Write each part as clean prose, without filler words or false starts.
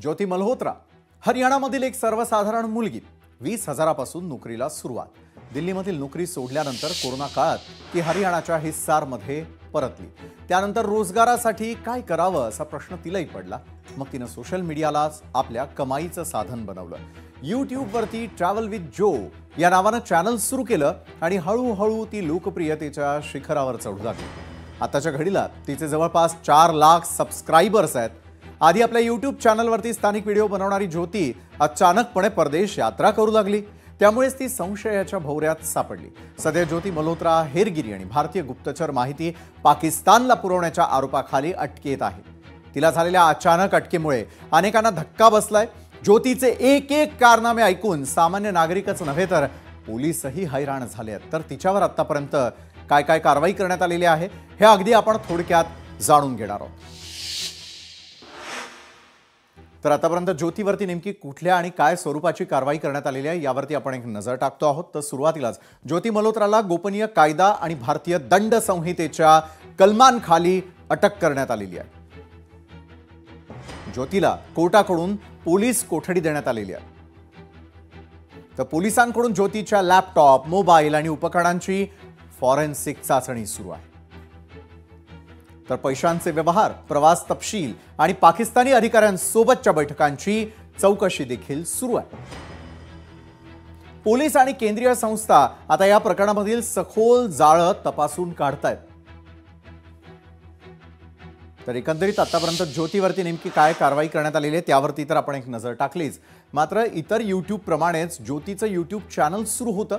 ज्योती मल्होत्रा हरियाणामधील एक सर्वसाधारण मुलगी 20,000पासून नोकरीला सुरुवात. दिल्लीमधील नोकरी सोडल्यानंतर कोरोना काळात ती हरियाणाच्या हिसारमध्ये परतली. त्यानंतर रोजगारासाठी काय करावं असा प्रश्न तिलाही पडला. मग तिने सोशल मीडियाला आपल्या कमाईचं साधन बनवलं. यूट्यूबवरती ट्रॅव्हल विथ जो या नावानं चॅनल सुरू केलं आणि हळूहळू ती लोकप्रियतेच्या शिखरावर चढू लागली. आताच्या घडीला तिचे जवळपास 4 लाख सबस्क्रायबर्स आहेत. आधी आपल्या यूट्यूब चॅनलवरती स्थानिक व्हिडिओ बनवणारी ज्योती अचानकपणे परदेश यात्रा करू लागली. त्यामुळेच ती संशयाच्या भोवऱ्यात सापडली. सध्या ज्योती मल्होत्रा हेरगिरी आणि भारतीय गुप्तचर माहिती पाकिस्तानला पुरवण्याच्या आरोपाखाली अटकेत आहे. तिला झालेल्या अचानक अटकेमुळे अनेकांना धक्का बसलाय. ज्योतीचे एक एक कारनामे ऐकून सामान्य नागरिकच नव्हे तर पोलीसही हैराण झाले आहेत. तर तिच्यावर आतापर्यंत काय काय कारवाई करण्यात आलेली आहे हे अगदी आपण थोडक्यात जाणून घेणार आहोत. तर आतापर्यंत ज्योतीवरती नेमकी कुठल्या आणि काय स्वरूपाची कारवाई करण्यात आलेली आहे यावरती आपण एक नजर टाकतो आहोत. तर सुरुवातीलाच ज्योती मल्होत्राला गोपनीय कायदा आणि भारतीय दंड संहितेच्या कलमांखाली अटक करण्यात आलेली आहे. ज्योतीला कोर्टाकडून पोलीस कोठडी देण्यात आलेली आहे. तर पोलिसांकडून ज्योतीच्या लॅपटॉप, मोबाईल आणि उपकरणांची फॉरेन्सिक चाचणी सुरू आहे. तर पैशांचे व्यवहार, प्रवास तपशील आणि पाकिस्तानी अधिकाऱ्यांसोबतच्या बैठकांची चौकशी देखील सुरू आहे. पोलीस आणि केंद्रीय संस्था आता या प्रकरणामधील सखोल जाळं तपासून काढतायत. तर एकंदरीत आतापर्यंत ज्योतीवरती नेमकी काय कारवाई करण्यात आलेली आहे त्यावरती तर आपण एक नजर टाकलीच. मात्र इतर यूट्यूब प्रमाणेच ज्योतीचं यूट्यूब चॅनल सुरू होतं.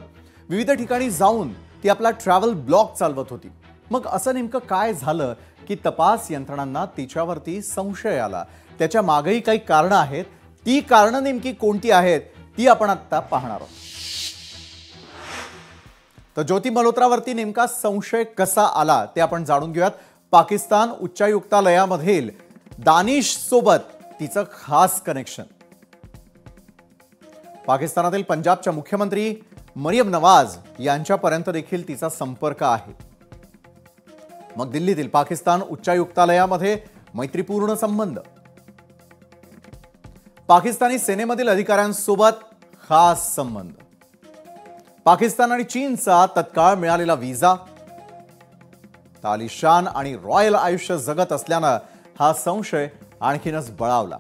विविध ठिकाणी जाऊन ती आपला ट्रॅव्हल ब्लॉग चालवत होती. मग असं नेमकं काय झालं की तपास यंत्रणांना तिच्यावरती संशय आला? त्याच्या मागेही काही कारणं आहेत. ती कारणं नेमकी कोणती आहेत ती आपण आता पाहणार आहोत. तर ज्योती मल्होत्रावरती नेमका संशय कसा आला ते आपण जाणून घेऊयात. पाकिस्तान उच्चायुक्तालयामधील दानिश सोबत तिचं खास कनेक्शन. पाकिस्तानातील पंजाबच्या मुख्यमंत्री मरियम नवाज यांच्यापर्यंत देखील तिचा संपर्क आहे. मग दिल्लीतील पाकिस्तान उच्चायुक्तालयामध्ये मैत्रीपूर्ण संबंध. पाकिस्तानी सेनेमधील अधिकाऱ्यांसोबत खास संबंध. पाकिस्तान आणि चीनचा तत्काळ मिळालेला व्हिसा. तालिशान आणि रॉयल आयुष्य जगत असल्यानं हा संशय आणखीनच बळावला.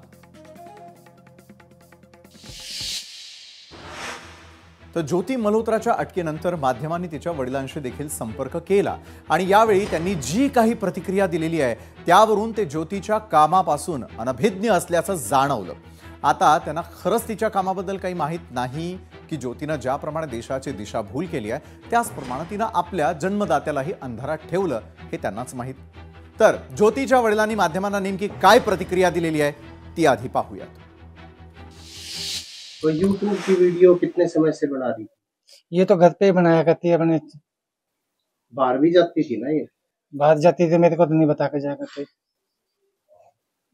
तर ज्योती मल्होत्राच्या अटकेनंतर माध्यमांनी तिच्या वडिलांशी देखील संपर्क केला आणि यावेळी त्यांनी जी काही प्रतिक्रिया दिलेली आहे त्यावरून ते ज्योतीच्या कामापासून अनभिज्ञ असल्याचं जाणवलं. आता त्यांना खरंच तिच्या कामाबद्दल काही माहीत नाही की ज्योतीनं ज्याप्रमाणे देशाची दिशाभूल केली आहे त्याचप्रमाणे तिनं आपल्या जन्मदात्यालाही अंधारात ठेवलं हे त्यांनाच माहीत. तर ज्योतीच्या वडिलांनी माध्यमांना नेमकी काय प्रतिक्रिया दिलेली आहे ती आधी पाहूयात. तो YouTube की वीडियो कितने समय से बना रही? ये तो घर पे ही बनाया करती है अपने. बाहर भी जाती थी ना ये? बाहर जाती थी, मेरे को तो नहीं बता के जाया करती.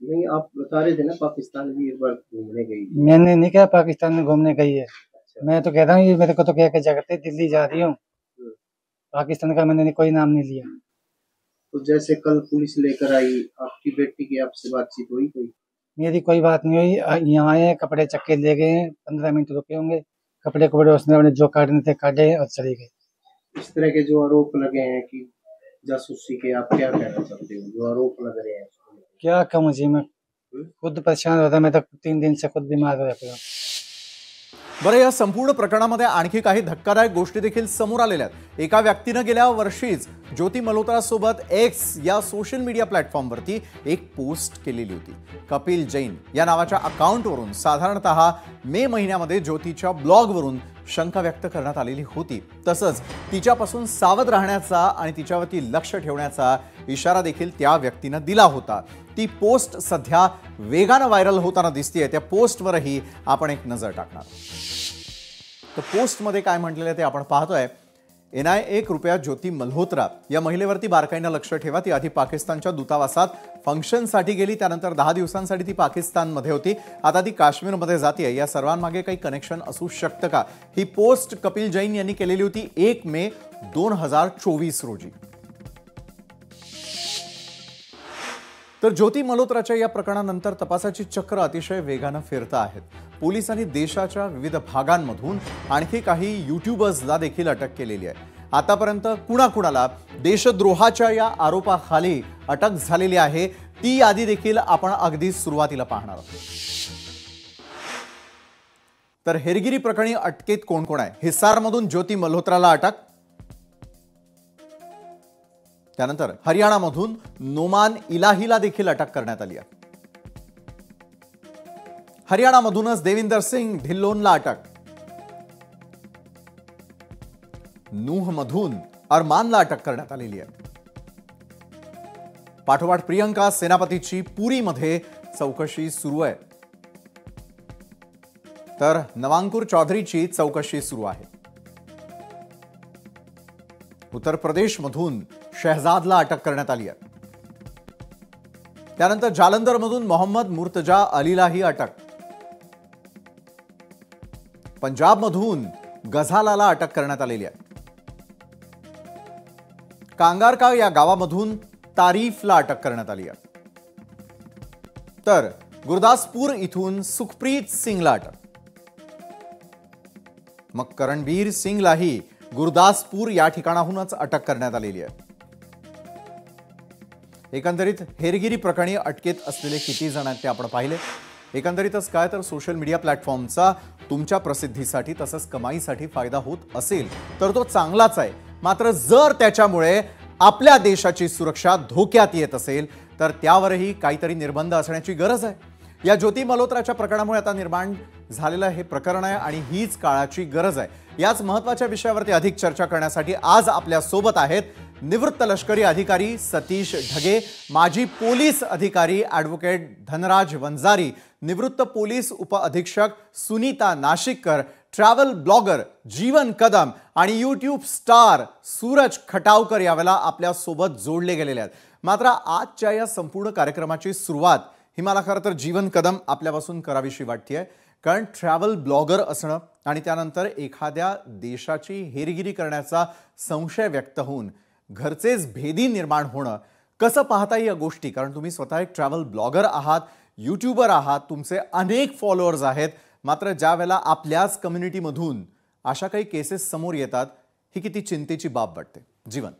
नहीं, आप बता रहे थे ना पाकिस्तान भी एक बार घूमने गई. मैंने नहीं कहा पाकिस्तान में घूमने गई है. मैं तो कह रहा हूँ ये मेरे को तो कह के जाया करते दिल्ली जा रही हूँ. पाकिस्तान का मैंने कोई नाम नहीं लिया. तो जैसे कल पुलिस लेकर आई आपकी बेटी की, आपसे बातचीत हुई कोई? मेरी कोई बात नहीं हुई. यहाँ आए, कपड़े चक्के ले गए, 15 मिनट रुके होंगे. कपड़े उसने अपने जो काटने थे काटे और चले गए. इस तरह के जो आरोप लगे हैं कि जासूसी के, आप क्या कहना चाहते हो जो आरोप लग रहे हैं? क्या कहूँ जी, मैं खुद परेशान होता. मैं तो 3 दिन से खुद बीमार हो जाता. बरं, या संपूर्ण प्रकरणामध्ये आणखी काही धक्कादायक गोष्टी देखील समोर आलेल्या आहेत. एका व्यक्तीनं गेल्या वर्षीच ज्योती मल्होत्रासोबत एक्स या सोशल मीडिया प्लॅटफॉर्मवरती एक पोस्ट केलेली होती. कपिल जैन या नावाच्या अकाउंटवरून साधारणतः मे महिन्यामध्ये ज्योतीच्या ब्लॉगवरून शंका व्यक्त करण्यात आलेली होती. तसंच तिच्यापासून सावध राहण्याचा आणि तिच्यावरती लक्ष ठेवण्याचा इशारा देखील त्या व्यक्तीनं दिला होता. ती पोस्ट सध्या वेगानं व्हायरल होताना दिसतेय. त्या पोस्टवरही आपण एक नजर टाकणार. तर पोस्टमध्ये काय म्हटलेलं आहे ते आपण पाहतोय. NIA कृपया ज्योती मल्होत्रा या महिलेवरती बारकाईनं लक्ष ठेवा. ती आधी पाकिस्तानच्या दूतावासात फंक्शनसाठी गेली, त्यानंतर 10 दिवसांसाठी ती पाकिस्तानमध्ये होती. आता ती काश्मीरमध्ये जाते. या सर्वांमागे काही कनेक्शन असू शकतं का? ही पोस्ट कपिल जैन यांनी केलेली होती 1 मे 2024 रोजी. तर ज्योती मल्होत्राच्या या प्रकरणानंतर तपासाची चक्र अतिशय वेगानं फिरतं आहेत. पोलिसांनी देशाच्या विविध भागांमधून आणखी काही युट्यूबर्सला देखील अटक केलेली आहे. आतापर्यंत कुणाकुणाला देशद्रोहाच्या या आरोपाखाली अटक झालेली आहे ती यादी देखील आपण अगदी सुरुवातीला पाहणार आहोत. तर हेरगिरी प्रकरणी अटकेत कोण कोण आहे? हिसारमधून ज्योती मल्होत्राला अटक, त्यानंतर हरियाणामधून नोमान इलाहीला देखील अटक करण्यात आली आहे. हरियाणामधूनच देविंदर सिंग ढिल्लोनला अटक, नूहमधून अरमानला अटक करण्यात आलेली आहे. पाठोपाठ प्रियंका सेनापतीची पुरीमध्ये चौकशी सुरू आहे, तर नवांकुर चौधरीची चौकशी सुरू आहे. उत्तर प्रदेशमधून शहजादला अटक करण्यात आली आहे. त्यानंतर जालंधरमधून मोहम्मद मुर्तजा अलीलाही अटक, पंजाबमधून गझालाला अटक करण्यात आलेली आहे. कांगारका या गावामधून तारीफला अटक करण्यात आली आहे. तर गुरदासपूर इथून सुखप्रीत सिंगला अटक. मग करणबीर सिंगलाही गुरदासपूर या ठिकाणाहूनच अटक करण्यात आलेली आहे. एकंदरीत हेरगिरी प्रकरणी अटकेत असलेले किती जण आहेत ते आपण पाहिले. एकंदरीतच काय तर सोशल मीडिया प्लॅटफॉर्मचा तुमच्या प्रसिद्धीसाठी तसंच कमाईसाठी फायदा होत असेल तर तो चांगलाच आहे. मात्र जर त्याच्यामुळे आपल्या देशाची सुरक्षा धोक्यात येत असेल तर त्यावरही काहीतरी निर्बंध असण्याची गरज आहे. या ज्योती मल्होत्राच्या प्रकरणामुळे आता निर्माण झालेलं हे प्रकरण आहे आणि हीच काळाची गरज आहे. याच महत्त्वाच्या विषयावरती अधिक चर्चा करण्यासाठी आज आपल्या सोबत आहेत निवृत्त लष्करी अधिकारी सतीश ढगे, माजी पोलीस अधिकारी ॲडव्होकेट धनराज वंजारी, निवृत्त पोलीस उपअधीक्षक सुनीता नाशिककर, ट्रॅव्हल ब्लॉगर जीवन कदम आणि यूट्यूब स्टार सूरज खटावकर यावेळेला आपल्या सोबत जोडले गेलेले आहेत. मात्र आजच्या या संपूर्ण कार्यक्रमाची सुरुवात ही मला खरं तर जीवन कदम आपल्यापासून करावीशी वाटते, कारण ट्रॅव्हल ब्लॉगर असणं आणि त्यानंतर एखाद्या देशाची हेरगिरी करण्याचा संशय व्यक्त होऊन घरचेच भेदी निर्माण होणं कसं पाहता या गोष्टी? कारण तुम्ही स्वतः एक ट्रॅव्हल ब्लॉगर आहात, यूट्यूबर आहात, तुमचे अनेक फॉलोअर्स आहेत. मात्र ज्या वेळेला आपल्याच कम्युनिटीमधून अशा काही केसेस समोर येतात ही किती चिंतेची बाब वाटते? जीवन,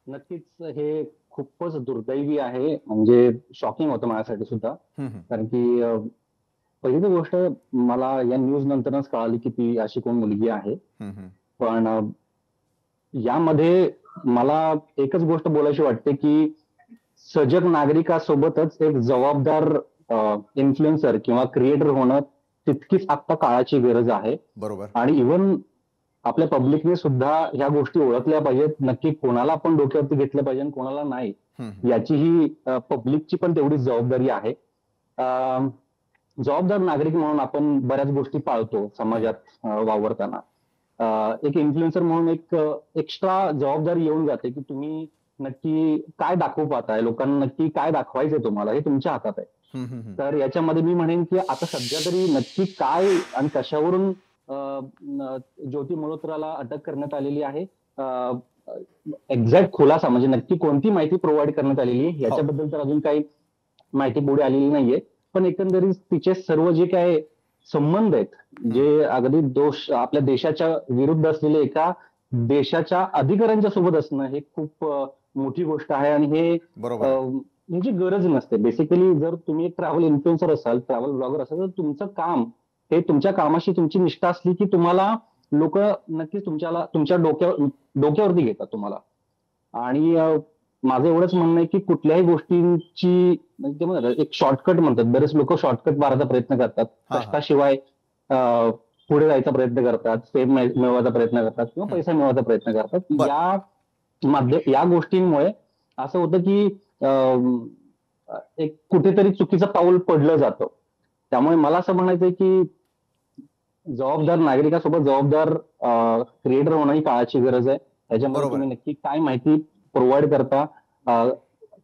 नक्कीच हे खूपच दुर्दैवी आहे. म्हणजे शॉकिंग होतं माझ्यासाठी सुद्धा. कारण की पहिली गोष्ट मला या न्यूज नंतरच कळाली की ती अशी कोण मुलगी आहे. पण यामध्ये मला एकच गोष्ट बोलायची वाटते की सजग नागरिकासोबतच एक जबाबदार इन्फ्लुएन्सर किंवा क्रिएटर होणं तितकीच आता काळाची गरज आहे. बरोबर. आणि इव्हन आपल्या पब्लिकने सुद्धा ह्या गोष्टी ओळखल्या पाहिजेत. नक्की कोणाला आपण डोक्यावरती घेतलं पाहिजे कोणाला नाही याची ही पब्लिकची पण तेवढीच जबाबदारी आहे. जबाबदार नागरिक म्हणून आपण बऱ्याच गोष्टी पाळतो समाजात वावरताना. एक इन्फ्लुएन्सर म्हणून एक एक्स्ट्रा जबाबदारी येऊन जाते की तुम्ही नक्की काय दाखवू पाहताय, लोकांना नक्की काय दाखवायचंय तुम्हाला हे तुमच्या हातात आहे. तर याच्यामध्ये मी म्हणेन की आता सध्या तरी नक्की काय आणि कशावरून ज्योती मल्होत्राला अटक करण्यात आलेली आहे, एक्झॅक्ट खुलासा म्हणजे नक्की कोणती माहिती प्रोव्हाइड करण्यात आलेली आहे याच्याबद्दल तर अजून काही माहिती पुढे आलेली नाहीये. पण एकंदरीत तिचे सर्व जे काय संबंध आहेत, जे अगदी दोष आपल्या देशाच्या विरुद्ध असलेले एका देशाच्या अधिकाऱ्यांच्या सोबत असणं हे खूप मोठी गोष्ट आहे. आणि हे म्हणजे गरज नसते. बेसिकली जर तुम्ही एक ट्रॅव्हल इन्फ्लुएन्सर असाल, ट्रॅव्हल ब्लॉगर असाल तर तुमचं काम हे तुमच्या कामाशी तुमची निष्ठा असली की तुम्हाला लोक नक्कीच तुमच्या डोक्यावरती घेतात तुम्हाला. आणि माझं एवढंच म्हणणं आहे की कुठल्याही गोष्टींची म्हणजे ते म्हणतात एक शॉर्टकट म्हणतात, बरेच लोक शॉर्टकट मारायचा प्रयत्न करतात, कष्टाशिवाय पुढे जायचा प्रयत्न करतात, फेम मिळवायचा प्रयत्न करतात किंवा पैसा मिळवायचा प्रयत्न करतात. या गोष्टींमुळे असं होतं की एक कुठेतरी चुकीचं पाऊल पडलं जातं. त्यामुळे मला असं म्हणायचंय की जबाबदार नागरिकासोबत जबाबदार क्रिएटर होणं ही काळाची गरज आहे. त्याच्यामुळे तुम्ही नक्की काय माहिती प्रोव्हाइड करता,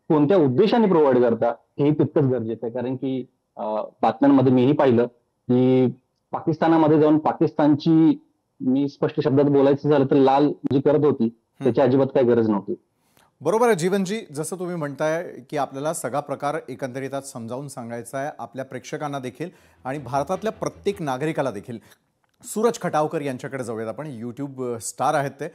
कोणत्या उद्देशाने प्रोव्हाइड करता हे तितकंच गरजेचं आहे. कारण की बातम्यांमध्ये मीही पाहिलं की पाकिस्तानामध्ये जाऊन पाकिस्तानची, मी स्पष्ट शब्दात बोलायचं झालं तर लाल जी करत होती त्याची अजिबात काही गरज नव्हती. बरोबर आहे जीवनजी, जसं तुम्ही म्हणताय की आपल्याला सगळा प्रकार एकंदरीत समजावून सांगायचा आहे आपल्या प्रेक्षकांना देखील आणि भारतातल्या प्रत्येक नागरिकाला देखील. सूरज खटावकर यांच्याकडे जाऊयात आपण. यूट्यूब स्टार आहेत ते.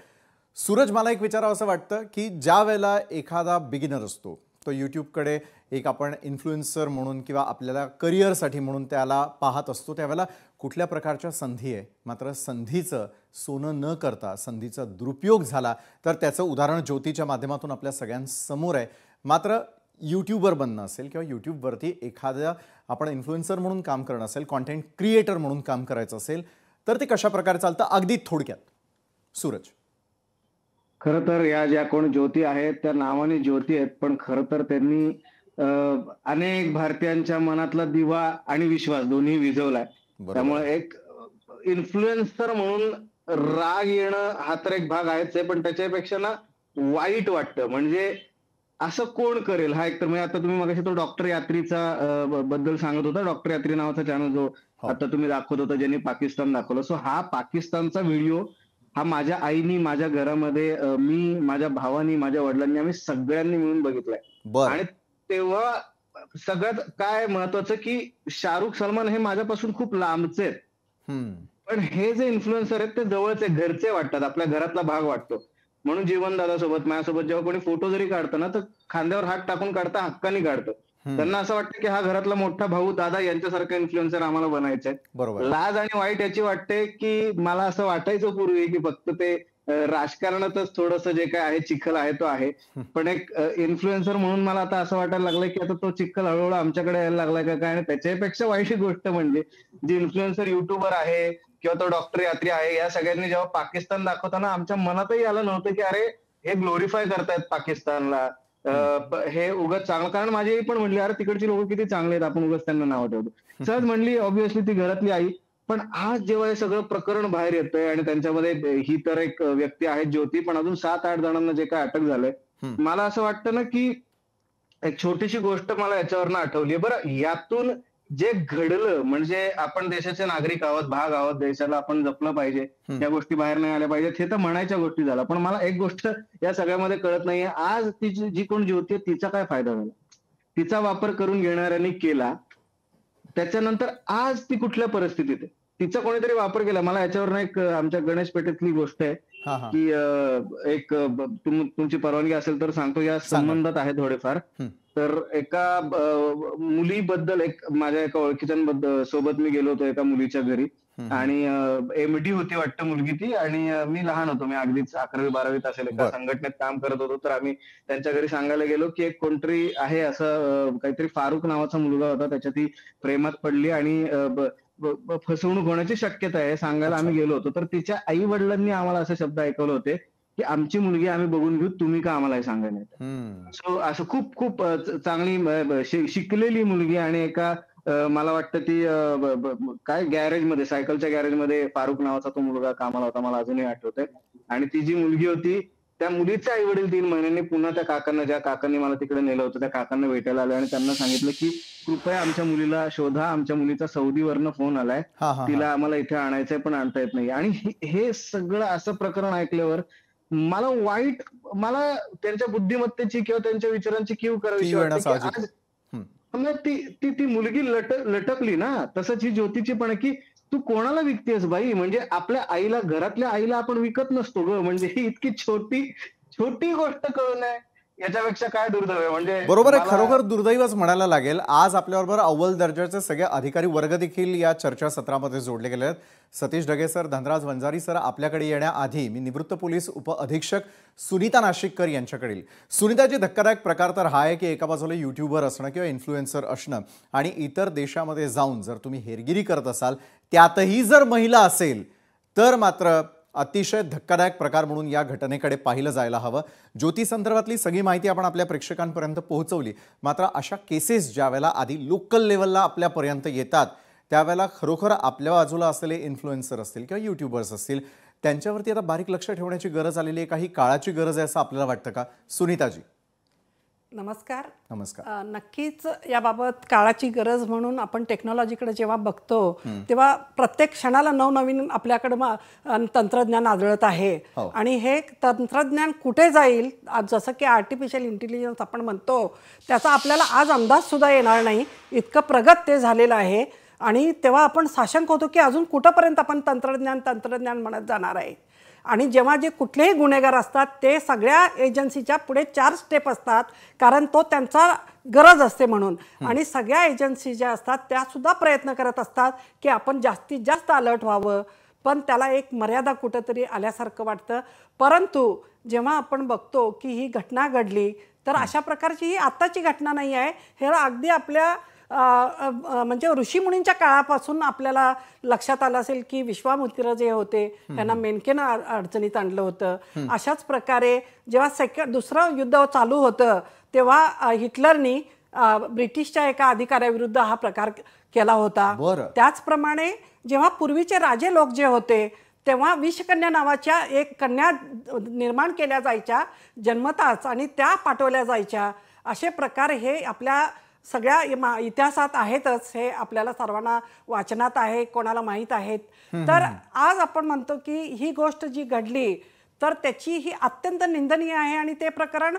सूरज, मला एक विचारावं असं वाटतं की ज्या वेळेला एखादा बिगिनर असतो तो यूट्यूबकडे एक आपण इन्फ्लुएन्सर म्हणून किंवा आपल्याला करिअरसाठी म्हणून त्याला पाहत असतो, त्यावेळेला कुठल्या प्रकारच्या संधी आहे, मात्र संधीचं सोनं न करता संधीचा दुरुपयोग झाला तर त्याचं उदाहरण ज्योतीच्या माध्यमातून आपल्या सगळ्यांसमोर आहे. मात्र यूट्यूबर बनणं असेल किंवा यूट्यूबवरती एखाद्या आपण इन्फ्लुएन्सर म्हणून काम करणं असेल, कॉन्टेंट क्रिएटर म्हणून काम करायचं असेल तर ते कशा प्रकारे चालतं, अगदी थोडक्यात सूरज. खरं तर या ज्या कोण ज्योती आहेत त्या नावाने ज्योती आहेत, पण खरं तर त्यांनी अनेक भारतीयांच्या मनातला दिवा आणि विश्वास दोन्ही विझवलाय. त्यामुळे एक इन्फ्लुएन्सर म्हणून राग येणं हा तर एक भाग आहेच आहे, पण त्याच्यापेक्षा ना वाईट वाटतं. म्हणजे असं कोण करेल हा एक तर. म्हणजे आता तुम्ही मगाशी तो डॉक्टर यात्रीचा बद्दल सांगत होता, डॉक्टर यात्री नावाचा चॅनल जो आता तुम्ही दाखवत होता ज्यांनी पाकिस्तान दाखवलं. सो हा पाकिस्तानचा व्हिडिओ हा माझ्या आईनी, माझ्या घरामध्ये मी, माझ्या भावानी, माझ्या वडिलांनी, आम्ही सगळ्यांनी मिळून बघितलाय. आणि तेव्हा सगळ्यात काय महत्वाचं की शाहरुख सलमान हे माझ्यापासून खूप लांबचे आहेत, पण हे जे इन्फ्लुएन्सर आहेत ते जवळचे, घरचे वाटतात, आपल्या घरातला भाग वाटतो. म्हणून जीवन दादासोबत, माझ्यासोबत जेव्हा कोणी फोटो जरी काढतं ना तर खांद्यावर हात टाकून काढता, हक्कानी काढतं. त्यांना असं वाटतं की हा घरातला मोठा भाऊ, दादा यांच्यासारखा इन्फ्लुएन्सर आम्हाला बनायचंय. लाज आणि वाईट याची वाटते की मला असं वाटायचं पूर्वी की फक्त ते राजकारणातच थोडंसं जे काय आहे चिखल आहे तो आहे, पण एक इन्फ्लुएन्सर म्हणून मला आता असं वाटायला लागलंय की आता तो चिखल हळूहळू आमच्याकडे यायला लागलाय का काय. आणि त्याच्यापेक्षा वाईट गोष्ट म्हणजे जे इन्फ्लुएन्सर युट्यूबर आहे किंवा तो डॉक्टर यात्री आहे, या सगळ्यांनी जेव्हा पाकिस्तान दाखवताना आमच्या मनातही आलं नव्हतं की अरे हे ग्लोरिफाय करतायत पाकिस्तानला, हे उगाच चांगलं. कारण माझी आई पण म्हणली अरे तिकडची लोक किती चांगले आहेत, आपण उगाच त्यांना नाव ठेवतो. सहज म्हणली, ऑब्व्हियसली ती घरातली आई. पण आज जेव्हा हे सगळं प्रकरण बाहेर येतंय आणि त्यांच्यामध्ये ही तर एक व्यक्ती आहे ज्योती, पण अजून 7-8 जणांना जे काय अटक झालंय, मला असं वाटतं ना की एक छोटीशी गोष्ट मला याच्यावरनं आठवली. बरं, यातून जे घडलं म्हणजे आपण देशाचे नागरिक आहोत, भाग आहोत, देशाला आपण जपलं पाहिजे, या गोष्टी बाहेर नाही आल्या पाहिजेत, हे तर म्हणायच्या गोष्टी झाल्या. पण मला एक गोष्ट या सगळ्यामध्ये कळत नाहीये, आज तिची जी कोण ज्योती आहे तिचा काय फायदा झाला, तिचा वापर करून घेणाऱ्यांनी केला, त्याच्यानंतर आज ती कुठल्या परिस्थितीत आहे, तिचा कोणीतरी वापर केला. मला याच्यावर एक आमच्या गणेश पेठेतली गोष्ट आहे की एक तुमची परवानगी असेल तर सांगतो, या संबंधात आहे थोडेफार. तर एका मुलीबद्दल, एक माझ्या एका ओळखीच्या सोबत मी गेलो होतो एका मुलीच्या घरी, आणि एमडी होती वाटतं मुलगी ती, आणि मी लहान होतो, मी अगदीच 11वी-12वीत असेल, एका संघटनेत काम करत होतो. तर आम्ही त्यांच्या घरी सांगायला गेलो की एक कोणतरी आहे असं काहीतरी, फारुख नावाचा मुलगा होता, त्याच्या ती प्रेमात पडली आणि फसवणूक होण्याची शक्यता आहे सांगायला आम्ही गेलो होतो. तर तिच्या आई वडिलांनी आम्हाला असे शब्द ऐकवले होते की आमची मुलगी आम्ही बघून घेऊ, तुम्ही का आम्हाला हे सांगायला येतं. सो असं खूप खूप चांगली शिकलेली मुलगी, आणि एका मला वाटतं ती काय गॅरेजमध्ये, सायकलच्या गॅरेजमध्ये फारुख नावाचा तो मुलगा कामाला होता, मला अजूनही आठवतंय. आणि ती जी मुलगी होती त्या मुलीचे आई वडील 3 महिन्यांनी पुन्हा त्या काकांना, ज्या काकांनी मला तिकडे नेलं होतं, त्या काकांना भेटायला आले आणि त्यांना सांगितलं की कृपया आमच्या मुलीला शोधा, आमच्या मुलीचा सौदीवरनं फोन आलाय, तिला आम्हाला इथे आणायचंय पण आणता येत नाही. आणि हे सगळं असं प्रकरण ऐकल्यावर मला वाईट, मला त्यांच्या बुद्धिमत्तेची किंवा त्यांच्या विचारांची कीव करावी वाटते. ती मुलगी लटकली ना, तसंच ही ज्योतीची पण की तू कोणाला विकतेस बाई, म्हणजे आपल्या आईला, घरातल्या आईला आपण विकत नसतो ग. म्हणजे ही इतकी छोटी गोष्ट कळून आहे, याच्यापेक्षा काय दुर्दैव आहे. म्हणजे बरोबर आहे, खरोखर दुर्दैवच म्हणायला लागेल. आज आपल्याबरोबर अव्वल दर्जाचे सगळे अधिकारी वर्ग देखील या चर्चासत्रामध्ये जोडले गेले आहेत. सतीश ढगे सर, धनराज वंजारी सर, आपल्याकडे येण्याआधी मी निवृत्त पोलीस उपअधीक्षक सुनीता नाशिककर यांच्याकडे. सुनीताजी, धक्कादायक प्रकार तर हा आहे की एका बाजूला युट्यूबर असणं किंवा इन्फ्लुएन्सर असणं, आणि इतर देशामध्ये जाऊन जर तुम्ही हेरगिरी करत असाल, त्यातही जर महिला असेल, तर मात्र अतिशय धक्कादायक प्रकार म्हणून या घटनेकडे पाहिलं जायला हवं. ज्योती संदर्भातली सगळी माहिती आपण आपल्या प्रेक्षकांपर्यंत पोहोचवली. मात्र अशा केसेस ज्या वेळेला आधी लोकल लेवलला आपल्यापर्यंत येतात, त्यावेळेला खरोखर आपल्या बाजूला असलेले इन्फ्लुएन्सर असतील किंवा यूट्यूबर्स असतील, त्यांच्यावरती आता बारीक लक्ष ठेवण्याची गरज आलेली आहे, काही काळाची गरज आहे असं आपल्याला वाटतं का सुनीताजी? नमस्कार. नमस्कार. नक्कीच याबाबत काळाची गरज म्हणून आपण टेक्नॉलॉजीकडे जेव्हा बघतो तेव्हा प्रत्येक क्षणाला नवनवीन आपल्याकडं तंत्रज्ञान आढळत आहे. हो. आणि हे तंत्रज्ञान कुठे जाईल, जसं की आर्टिफिशियल इंटेलिजन्स आपण म्हणतो, त्याचा आपल्याला आज अंदाजसुद्धा येणार नाही, इतकं प्रगत ते झालेलं आहे. आणि तेव्हा आपण साशंक होतो की अजून कुठंपर्यंत आपण तंत्रज्ञान म्हणत जाणार आहे. आणि जेव्हा जे कुठलेही गुन्हेगार असतात ते सगळ्या एजन्सीच्या पुढे 4 स्टेप असतात, कारण तो त्यांचा गरज असते म्हणून. आणि सगळ्या एजन्सी ज्या असतात त्यासुद्धा प्रयत्न करत असतात की आपण जास्तीत जास्त अलर्ट व्हावं, पण त्याला एक मर्यादा कुठंतरी आल्यासारखं वाटतं. परंतु जेव्हा आपण बघतो की ही घटना घडली, तर अशा प्रकारची ही आत्ताची घटना नाही आहे. हे अगदी आपल्या म्हणजे ऋषीमुनींच्या काळापासून आपल्याला लक्षात आलं असेल की विश्वामित्र जे होते त्यांना मेनकेनं अडचणीत आणलं होतं. अशाच प्रकारे जेव्हा दुसरं युद्ध चालू होतं तेव्हा हिटलरनी ब्रिटिशच्या एका अधिकाऱ्याविरुद्ध हा प्रकार केला होता. त्याचप्रमाणे जेव्हा पूर्वीचे राजे लोक जे होते तेव्हा विषकन्या नावाच्या एक कन्या निर्माण केल्या जायच्या जन्मताच आणि त्या पाठवल्या जायच्या. असे प्रकार हे आपल्या सगळ्या इतिहासात आहेतच, हे आपल्याला सर्वांना वाचनात आहे, कोणाला माहीत आहेत. तर आज आपण म्हणतो की ही गोष्ट जी घडली तर त्याची ही अत्यंत निंदनीय आहे. आणि ते प्रकरण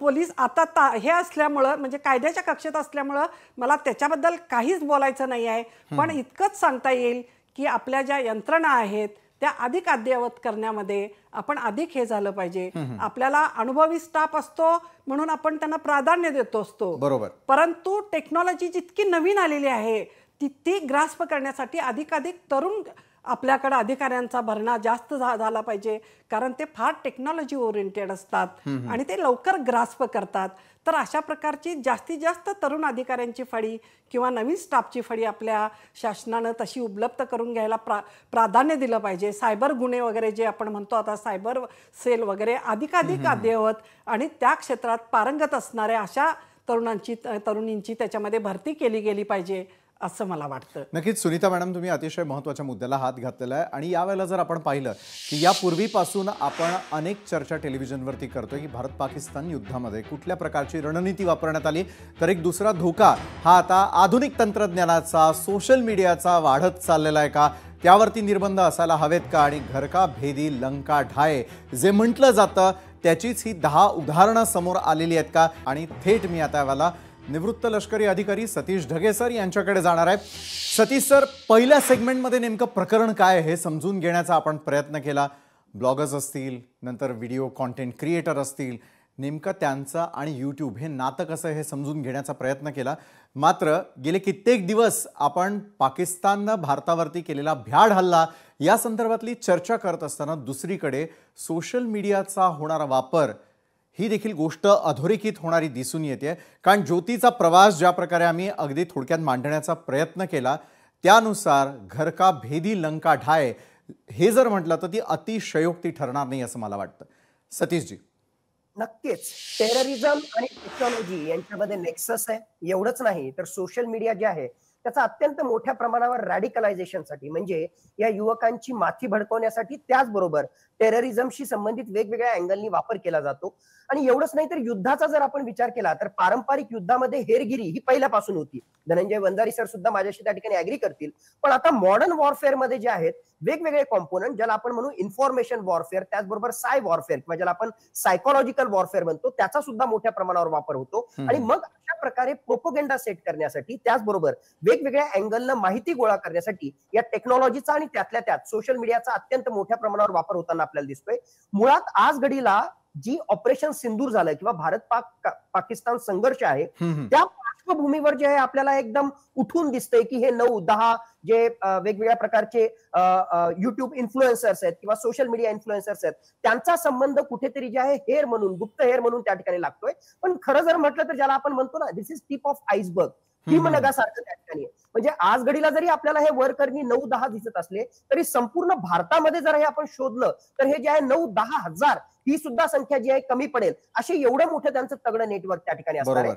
पोलीस आता हे असल्यामुळं, म्हणजे कायद्याच्या कक्षेत असल्यामुळं मला त्याच्याबद्दल काहीच बोलायचं नाही आहे. पण इतकंच सांगता येईल की आपल्या ज्या यंत्रणा आहेत त्या अधिक अद्ययावत करण्यामध्ये आपण अधिक हे झालं पाहिजे. आपल्याला अनुभवी स्टाफ असतो म्हणून आपण त्यांना प्राधान्य देतो असतो, बरोबर. परंतु टेक्नॉलॉजी जितकी नवीन आलेली आहे ती ग्रास्प करण्यासाठी अधिकाधिक तरुण आपल्याकडे अधिकाऱ्यांचा भरणा जास्त झाला पाहिजे, कारण ते फार टेक्नॉलॉजी ओरिएंटेड असतात आणि ते लवकर ग्रास्प करतात. तर अशा प्रकारची जास्तीत जास्त तरुण अधिकाऱ्यांची फळी किंवा नवीन स्टाफची फळी आपल्या शासनानं तशी उपलब्ध करून घ्यायला प्राधान्य दिलं पाहिजे. सायबर गुन्हे वगैरे जे आपण म्हणतो आता, सायबर सेल वगैरे अधिकाधिक अद्ययावत आणि त्या क्षेत्रात पारंगत असणाऱ्या अशा तरुणींची त्याच्यामध्ये भरती केली गेली पाहिजे असं मला वाटतं. नक्कीच सुनीता मॅडम, तुम्ही अतिशय महत्त्वाच्या मुद्द्याला हात घातलेला आहे. आणि यावेळेला जर आपण पाहिलं की यापूर्वीपासून आपण अनेक चर्चा टेलिव्हिजनवरती करतोय की भारत पाकिस्तान युद्धामध्ये कुठल्या प्रकारची रणनीती वापरण्यात आली, तर एक दुसरा धोका हा आता आधुनिक तंत्रज्ञानाचा, सोशल मीडियाचा वाढत चाललेला आहे का, त्यावरती निर्बंध असायला हवेत का, आणि घर का भेदी लंका ढाये जे म्हटलं जातं त्याचीच ही 10 उदाहरणं समोर आलेली आहेत का. आणि थेट मी आता यावेळेला निवृत्त लष्करी अधिकारी सतीश ढगे सर यांच्याकडे जाणार आहे. सतीश सर, पहिल्या सेगमेंटमध्ये नेमकं प्रकरण काय हे समजून घेण्याचा आपण प्रयत्न केला. ब्लॉगर्स असतील, नंतर व्हिडिओ कॉन्टेंट क्रिएटर असतील, नेमकं त्यांचं आणि यूट्यूब हे नातं कसं हे समजून घेण्याचा प्रयत्न केला. मात्र गेले कित्येक दिवस आपण पाकिस्ताननं भारतावरती केलेला भ्याड हल्ला या संदर्भातली चर्चा करत असताना दुसरीकडे सोशल मीडियाचा होणारा वापर ही देखील गोष्ट अधोरेखित होणारी दिसून येते. कारण ज्योतीचा प्रवास ज्या प्रकारे आम्ही अगदी थोडक्यात मांडण्याचा प्रयत्न केला त्यानुसार घर का भेदी लंका ढाय हे जर म्हटलं तर ती अतिशयोक्ती ठरणार नाही असं मला वाटतं. सतीशजी. नक्कीच टेररिझम आणि टेक्नॉलॉजी यांच्यामध्ये नेक्सस आहे. एवढंच नाही तर सोशल मीडिया जे आहे त्याचा अत्यंत मोठ्या प्रमाणावर रॅडिकलायझेशनसाठी, म्हणजे या युवकांची माथी भडकवण्यासाठी, त्याचबरोबर टेररिझमशी संबंधित वेगवेगळ्या अँगलनी वापर केला जातो. आणि एवढंच नाही तर युद्धाचा जर आपण विचार केला तर पारंपरिक युद्धामध्ये हेरगिरी ही पहिल्यापासून होती. धनंजय वंजारी सर सुद्धा माझ्याशी त्या ठिकाणी ऍग्री करतील. पण आता मॉडर्न वॉरफेअर मध्ये जे आहेत वेगवेगळे कॉम्पोनंट, ज्याला आपण म्हणू इन्फॉर्मेशन वॉरफेअर, त्याचबरोबर साय वॉरफेअर किंवा ज्याला आपण सायकोलॉजिकल वॉरफेअर म्हणतो, त्याचा सुद्धा मोठ्या प्रमाणावर वापर होतो. आणि मग अशा प्रकारे प्रोपोगेंडा सेट करण्यासाठी, त्याचबरोबर वेगवेगळ्या अँगलनं माहिती गोळा करण्यासाठी या टेक्नॉलॉजीचा आणि त्यातल्या त्यात सोशल मीडियाचा अत्यंत मोठ्या प्रमाणावर वापर होताना आपल्याला दिसतोय. मुळात आज घडीला जी ऑपरेशन सिंदूर झालं किंवा भारत पाकिस्तान संघर्ष आहे त्या पार्श्वभूमीवर जे आहे आपल्याला एकदम उठून दिसतंय की हे 9-10 जे वेगवेगळ्या प्रकारचे युट्यूब इन्फ्लुएन्सर्स आहेत किंवा सोशल मीडिया इन्फ्लुएन्सर्स आहेत त्यांचा संबंध कुठेतरी जे आहे हेर म्हणून, गुप्त हेर म्हणून त्या ठिकाणी लागतोय. पण खरं जर म्हटलं तर ज्याला आपण म्हणतो ना, दिस इज टिप ऑफ आईसबर्ग, हिमनगासारखं त्या ठिकाणी. म्हणजे आज घडीला जरी आपल्याला हे वरकरणी 9-10 दिसत असले तरी संपूर्ण भारतामध्ये जर हे आपण शोधलं तर हे जे आहे 9-10 हजार ही सुद्धा संख्या जी आहे कमी पडेल, असे एवढं मोठं त्यांचं तगडं नेटवर्क त्या ठिकाणी असणार आहे.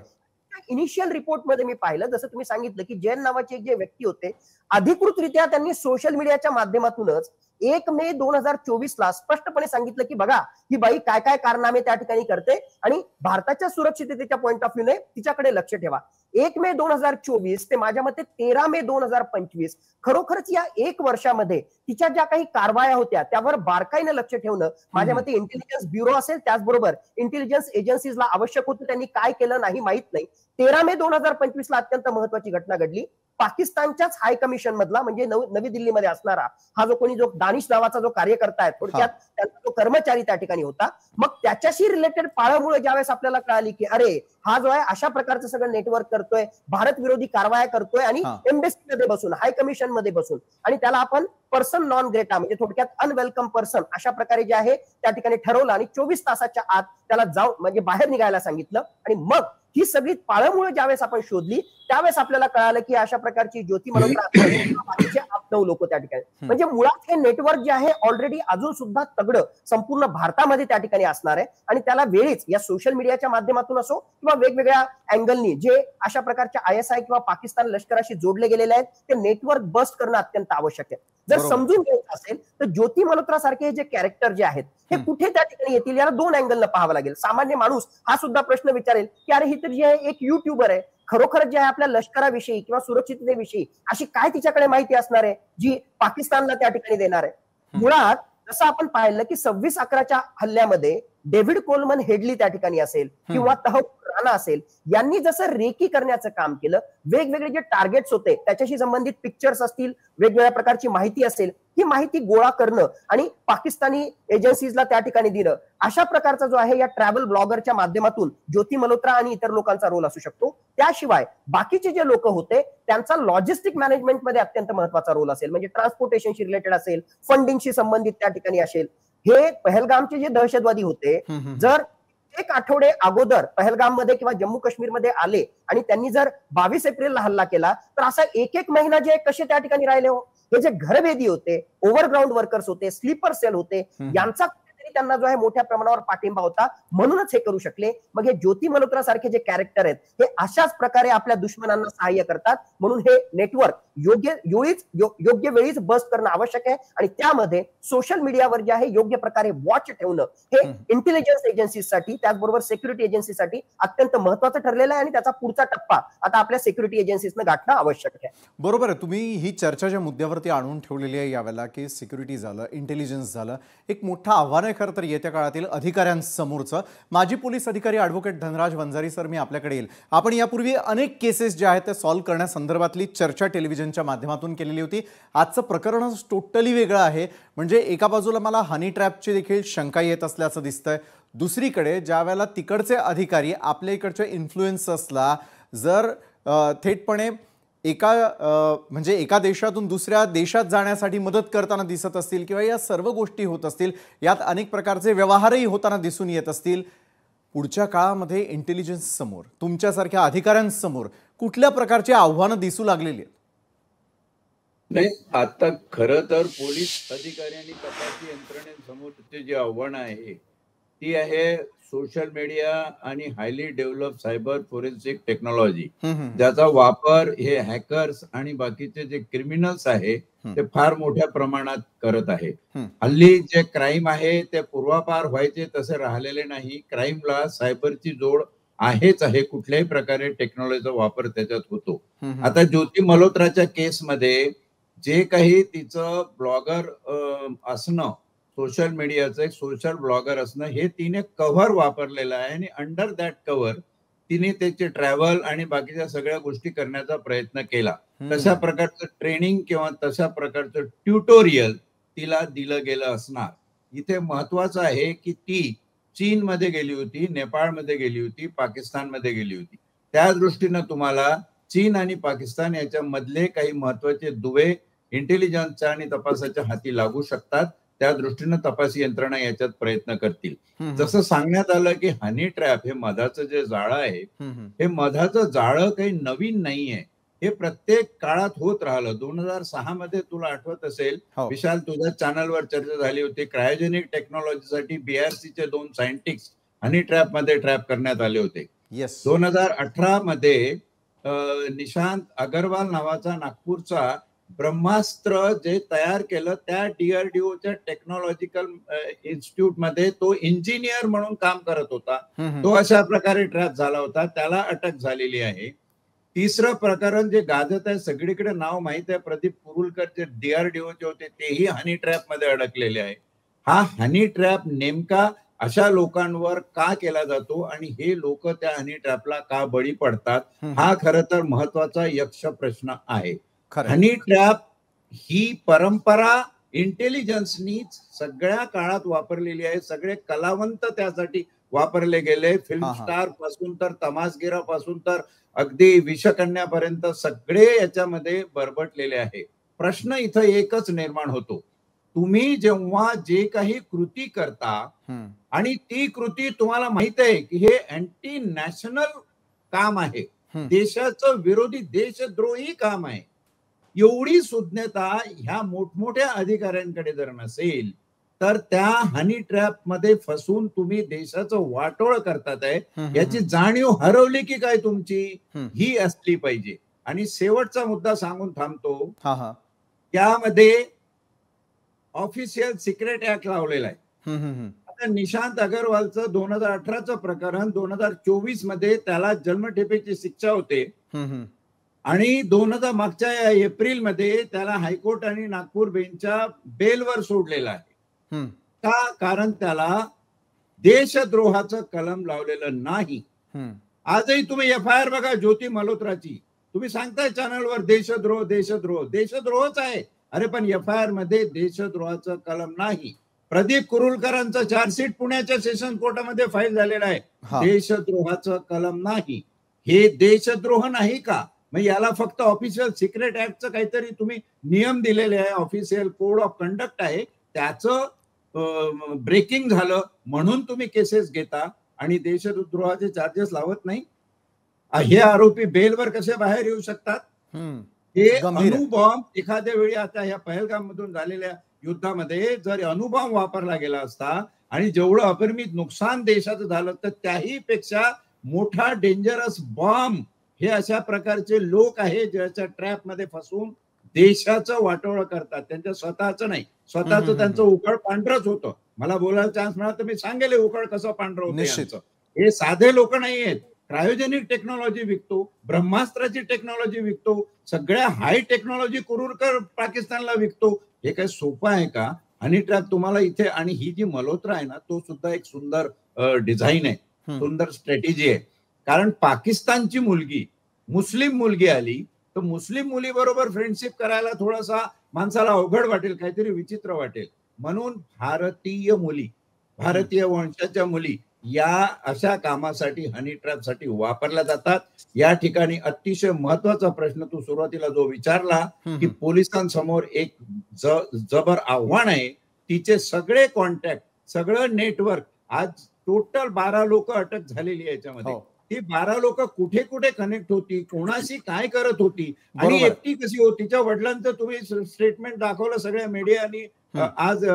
इनिशियल रिपोर्ट मध्ये मी पाहिलं, जसं तुम्ही सांगितलं की जैन नावाचे जे व्यक्ती होते अधिकृतरित्या त्यांनी सोशल मीडियाच्या माध्यमातूनच 1 मे 2024ला स्पष्टपणे सांगितलं की बघा ही बाई काय काय कारनामे त्या ठिकाणी करते आणि भारताच्या सुरक्षिततेच्या पॉईंट ऑफ व्ह्यूने तिच्याकडे लक्ष ठेवा. 1 मे 2024 ते माझ्या मते 13 मे 2025 खरोखरच या 1 वर्षामध्ये तिच्या ज्या काही कारवाया होत्या त्यावर बारकाईने लक्ष ठेवणं माझ्या मते इंटेलिजन्स ब्युरो असेल, त्याचबरोबर इंटेलिजन्स एजन्सीजला आवश्यक होतं, त्यांनी काय केलं नाही माहित नाही. 13 मे 2025ला अत्यंत महत्वाची घटना घडली. पाकिस्तानच्याच हाय कमिशन मधला म्हणजे नवी दिल्लीमध्ये असणारा हा जो दानिश नावाचा जो कार्यकर्ता आहे, थोडक्यात त्यांचा जो कर्मचारी त्या ठिकाणी होता, मग त्याच्याशी रिलेटेड पाळमुळे ज्यावेळेस आपल्याला कळाली की अरे हा जो आहे अशा प्रकारचं सगळं नेटवर्क करतोय, भारत विरोधी कारवाया करतोय आणि एम्बेसी मध्ये बसून, हाय कमिशन मध्ये बसून, आणि त्याला आपण पर्सन नॉन ग्रेटा म्हणजे थोडक्यात अनवेलकम पर्सन अशा प्रकारे जे आहे त्या ठिकाणी ठरवलं आणि 24 तासाच्या आत त्याला जाऊन म्हणजे बाहेर निघायला सांगितलं. आणि मग ही सगळी पाळमुळे ज्यावेळेस आपण शोधली त्यावेळेस आपल्याला कळालं की अशा प्रकारची ज्योती मल्होत्रा बाकीचे 8-9 लोक त्या ठिकाणी, म्हणजे मुळात हे नेटवर्क जे आहे ऑलरेडी अजून सुद्धा तगडं संपूर्ण भारतामध्ये त्या ठिकाणी असणार आहे आणि त्याला वेळीच या सोशल मीडियाच्या माध्यमातून असो किंवा वेगवेगळ्या अँगलनी जे अशा प्रकारच्या ISI किंवा पाकिस्तान लष्कराशी जोडले गेलेले आहेत ते नेटवर्क बस्ट करणं अत्यंत आवश्यक आहे. जर समजून घ्यायचं असेल तर ज्योती मल्होत्रा सारखे जे कॅरेक्टर जे आहेत हे कुठे त्या ठिकाणी येतील याला 2 अँगलनं पाहावं लागेल. सामान्य माणूस हा सुद्धा प्रश्न विचारेल की अरे ही तर जी आहे एक युट्यूबर आहे, खरोखर जे आहे आपल्या लष्कराविषयी किंवा सुरक्षिततेविषयी अशी काय तिच्याकडे माहिती असणार आहे जी पाकिस्तानला त्या ठिकाणी देणार आहे. मुळात जसं आपण पाहिलं की 26/11च्या हल्ल्यामध्ये डेव्हिड कोलमन हेडली त्या ठिकाणी असेल किंवा तहफ्फुर राणा असेल, यांनी जसं रेकी करण्याचं काम केलं, वेगवेगळे जे टार्गेट्स होते त्याच्याशी संबंधित पिक्चर्स असतील, वेगवेगळ्या प्रकारची माहिती असेल, ही माहिती गोळा करणं आणि पाकिस्तानी एजन्सीजला त्या ठिकाणी दिलं, अशा प्रकारचा जो आहे या ट्रॅव्हल ब्लॉगरच्या माध्यमातून ज्योती मल्होत्रा आणि इतर लोकांचा रोल असू शकतो. त्याशिवाय बाकीचे जे लोक होते त्यांचा लॉजिस्टिक मॅनेजमेंटमध्ये अत्यंत महत्वाचा रोल असेल, म्हणजे ट्रान्सपोर्टेशनशी रिलेटेड असेल, फंडिंगशी संबंधित त्या ठिकाणी असेल. हे पहलगामचे जे दहशतवादी होते जर 1 आठवडे अगोदर पहलगाम मध्ये किंवा जम्मू काश्मीरमध्ये आले आणि त्यांनी जर 22 एप्रिलला हल्ला केला तर असा 1 महिना जे कसे त्या ठिकाणी राहिले हो. हे जे घरभेदी होते, ओव्हरग्राऊंड वर्कर्स होते, स्लीपर सेल होते, यांचा त्यांना जो आहे मोठ्या प्रमाणावर पाठिंबा होता, म्हणूनच हे करू शकले. मग हे ज्योती मल्होत्रा सारखे जे कॅरेक्टर आहेत हे अशाच प्रकारे आपल्या दुश्मनांना सहाय्य करतात, म्हणून हे नेटवर्क योग्य वेळीच बस्ट करणं आवश्यक आहे. आणि त्यामध्ये सोशल मीडियावर जे आहे योग्य प्रकारे वॉच ठेवणं हे इंटेलिजन्स एजन्सीसाठी त्याचबरोबर सिक्युरिटी एजन्सीसाठी अत्यंत महत्वाचं ठरलेलं आहे आणि त्याचा पुढचा टप्पा आता आपल्या सिक्युरिटी एजन्सीजनं गाठणं आवश्यक आहे. बरोबर आहे. तुम्ही ही चर्चा ज्या मुद्द्यावरती आणून ठेवलेली आहे यावेळेला की सिक्युरिटी झालं, इंटेलिजन्स झालं, एक मोठं आव्हान आहे खरं तर येत्या काळातील अधिकाऱ्यांसमोरचं. माजी पोलीस अधिकारी ॲडव्होकेट धनराज वंजारी सर, मी आपल्याकडे येईल. आपण यापूर्वी अनेक केसेस ज्या आहेत त्या सॉल्व्ह करण्यासंदर्भातली चर्चा टेलिव्हिजनच्या माध्यमातून केलेली होती. आजचं प्रकरणच टोटली वेगळं आहे. म्हणजे एका बाजूला मला हनी ट्रॅपची देखील शंका येत असल्याचं दिसतंय, दुसरीकडे ज्या वेळेला तिकडचे अधिकारी आपल्या इकडच्या इन्फ्लुएन्सर्सला जर थेटपणे एका देशातून दुसऱ्या देशात जाण्यासाठी मदत करताना दिसत असतील किंवा या सर्व गोष्टी होत असतील, यात अनेक प्रकारचे व्यवहारही होताना दिसून येत असतील, पुढच्या काळामध्ये इंटेलिजन्स समोर, तुमच्यासारख्या अधिकाऱ्यांसमोर कुठल्या प्रकारची आव्हानं दिसू लागलेली आहेत? नाही, आता खरं तर पोलीस अधिकारी आणि तपासी यंत्रणेसमोरचे जे आव्हान आहे ती आहे सोशल मीडिया आणि highly develop cyber forensic technology, ज्याचा वापर हे हॅकर्स आणि बाकीचे जे क्रिमिनल्स आहे ते फार मोठ्या प्रमाणात करत आहे. हल्ली जे क्राईम आहे ते पूर्वापार व्हायचे तसे राहिलेले नाही. क्राईमला सायबरची जोड आहेच आहे, कुठल्याही प्रकारे टेक्नॉलॉजीचा वापर त्याच्यात होतो. आता ज्योती मल्होत्राच्या केसमध्ये जे काही तिचं ब्लॉगर असणं, सोशल मीडियाचं एक सोशल ब्लॉगर असणं, हे तिने कव्हर वापरलेलं आहे आणि अंडर दॅट कव्हर तिने त्याचे ट्रॅव्हल आणि बाकीच्या सगळ्या गोष्टी करण्याचा प्रयत्न केला. तशा प्रकारचं ट्रेनिंग किंवा तशा प्रकारचं ट्युटोरियल तिला दिलं गेलं असणार. इथे महत्वाचं आहे की ती चीनमध्ये गेली होती, नेपाळमध्ये गेली होती, पाकिस्तानमध्ये गेली होती. त्या दृष्टीनं तुम्हाला चीन आणि पाकिस्तान याच्या मधले काही महत्वाचे दुवे इंटेलिजन्सच्या आणि तपासाच्या हाती लागू शकतात. त्या दृष्टीनं तपासी यंत्रणा याच्यात प्रयत्न करतील. जसं सांगण्यात आलं की हनी ट्रॅप हे मधाचं जे जाळं आहे, हे मधाचं जाळं काही नवीन नाहीये, हे प्रत्येक काळात होत राहिलं. 2006 मध्ये तुला आठवत असेल विशाल, तुझ्या चॅनलवर चर्चा झाली होती, क्रायोजेनिक टेक्नॉलॉजीसाठी BRCचे 2 सायंटिस्ट हनी ट्रॅप मध्ये ट्रॅप करण्यात आले होते. 2018 मध्ये निशांत अगरवाल नावाचा नागपूरचा ब्रह्मास्त्र जे तयार केलं त्या DRDOच्या टेक्नॉलॉजिकल इन्स्टिट्यूटमध्ये तो इंजिनियर म्हणून काम करत होता. तो अशा प्रकारे ट्रॅप झाला होता, त्याला अटक झालेली आहे. तिसरं प्रकरण जे गाजत आहे, सगळीकडे नाव माहित आहे, प्रदीप कुरुलकर जे DRDOचे होते तेही हनी ट्रॅप मध्ये अडकलेले आहे. हा हनी ट्रॅप नेमका अशा लोकांवर का केला जातो आणि हे लोक त्या हनी ट्रॅपला का बळी पडतात, हा खरं तर महत्वाचा यक्ष प्रश्न आहे. हनी ट्रॅप ही परंपरा इंटेलिजन्सनी सगळ्या काळात वापरलेली आहे. सगळे कलावंत त्यासाठी वापरले गेले, फिल्म स्टार पासून तर तमासगिरापासून तर अगदी विषकन्यापर्यंत सगळे याच्यामध्ये बरबटलेले आहे. प्रश्न इथं एकच निर्माण होतो, तुम्ही जेव्हा जे काही कृती करता आणि ती कृती तुम्हाला माहित आहे की हे अँटी नॅशनल काम आहे, देशाचं विरोधी देशद्रोही काम आहे, एवढी सुज्ञता ह्या मोठमोठ्या अधिकाऱ्यांकडे जर नसेल तर त्या हनी ट्रॅप मध्ये फसून तुम्ही देशाचं वाटोळ करतात आहे, याची जाणीव हरवली की काय तुमची, ही असली पाहिजे. आणि शेवटचा मुद्दा सांगून थांबतो, त्यामध्ये ऑफिशियल सिक्रेट ऍक्ट लावलेला आहे. आता निशांत अगरवालचं 2018चं प्रकरण 2024 मध्ये त्याला जन्मठेपेची शिक्षा होते आणि मागच्या एप्रिलमध्ये त्याला हायकोर्ट आणि नागपूर बेंचच्या बेलवर सोडलेला आहे. का? कारण त्याला देशद्रोहाचं कलम लावलेलं नाही. आजही तुम्ही FIR बघा ज्योती मल्होत्राची, तुम्ही सांगताय चॅनलवर देशद्रोह देशद्रोह, देशद्रोहच आहे. अरे पण FIR मध्ये देशद्रोहाचं कलम नाही. प्रदीप कुरुलकरांचं चार्जशीट पुण्याच्या सेशन कोर्टामध्ये फाईल झालेला आहे, देशद्रोहाचं कलम नाही. हे देशद्रोह नाही का? मग याला फक्त ऑफिशियल सिक्रेट ऍक्टचं काहीतरी तुम्ही नियम दिलेले आहे, ऑफिशियल कोड ऑफ कंडक्ट आहे, त्याचं ब्रेकिंग झालं म्हणून तुम्ही केसेस घेता आणि देशद्रोहाचे चार्जेस लावत नाही. हे आरोपी बेलवर कसे बाहेर येऊ शकतात? हे अणुबॉम्ब एखाद्या वेळी आता ह्या पहलगाम मधून झालेल्या युद्धामध्ये जर अणुबॉम्ब वापरला गेला असता आणि जेवढं अपरिमित नुकसान देशाचं झालं तर त्याही पेक्षा मोठा डेंजरस बॉम्ब हे अशा प्रकारचे लोक आहेत ज्याच्या ट्रॅप मध्ये फसून देशाचं वाटोळं करतात. त्यांच्या स्वतःचं नाही, स्वतःचं त्यांचं उकळ पांढरच होतं. मला बोलायला चान्स मिळाला तर मी सांगेल उकळ कसं पांढरं होतं. हे साधे लोक नाही आहेत. क्रायोजेनिक टेक्नॉलॉजी विकतो, ब्रह्मास्त्राची टेक्नॉलॉजी विकतो, सगळ्या हाय टेक्नॉलॉजी कुरुरकर पाकिस्तानला विकतो. हे काय सोपं आहे का? हनी ट्रॅप तुम्हाला इथे, आणि ही जी मल्होत्रा आहे ना, तो सुद्धा एक सुंदर डिझाईन आहे, सुंदर स्ट्रॅटेजी आहे. कारण पाकिस्तानची मुलगी मुस्लिम मुलगी आली तर मुस्लिम मुली बरोबर फ्रेंडशिप करायला थोडासा माणसाला अवघड वाटेल, काहीतरी विचित्र वाटेल. म्हणून भारतीय मुली, भारतीय वंशाच्या मुली या अशा कामासाठी, हनी ट्रॅपसाठी वापरल्या जातात. या ठिकाणी अतिशय महत्वाचा प्रश्न तू सुरुवातीला जो विचारला की पोलिसांसमोर एक जबर आव्हान आहे. तिचे सगळे कॉन्टॅक्ट, सगळं नेटवर्क, आज टोटल 12 लोक अटक झालेली आहे याच्यामध्ये. ती 12 लोक कुठे कुठे कनेक्ट होती, कोणाशी काय करत होती आणि एकटी कशी होती. तिच्या वडिलांचं तुम्ही स्टेटमेंट दाखवलं सगळ्या मीडियानी आज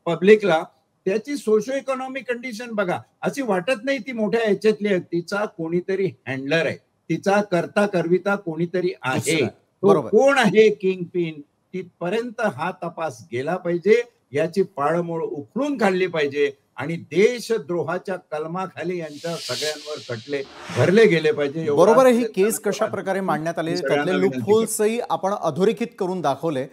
पब्लिकला. त्याची सोशो इकॉनॉमिक कंडिशन बघा. अशी वाटत नाही ती मोठ्या ह्याच्यातली आहे. तिचा कोणीतरी हँडलर आहे, तिचा करता करविता कोणीतरी आहे. तो कोण आहे किंग पिन, तिथपर्यंत हा तपास गेला पाहिजे. याची पाळंमुळं उखडून काढली पाहिजे आणि देशद्रोहाच्या कलमाखाली यांच्या सगळ्यांवर खटले भरले गेले पाहिजे. बरोबर आहे. ही केस कशा प्रकारे मांडण्यात आली, त्यातले लूपहोल्सही आपण अधोरेखित करून दाखवले.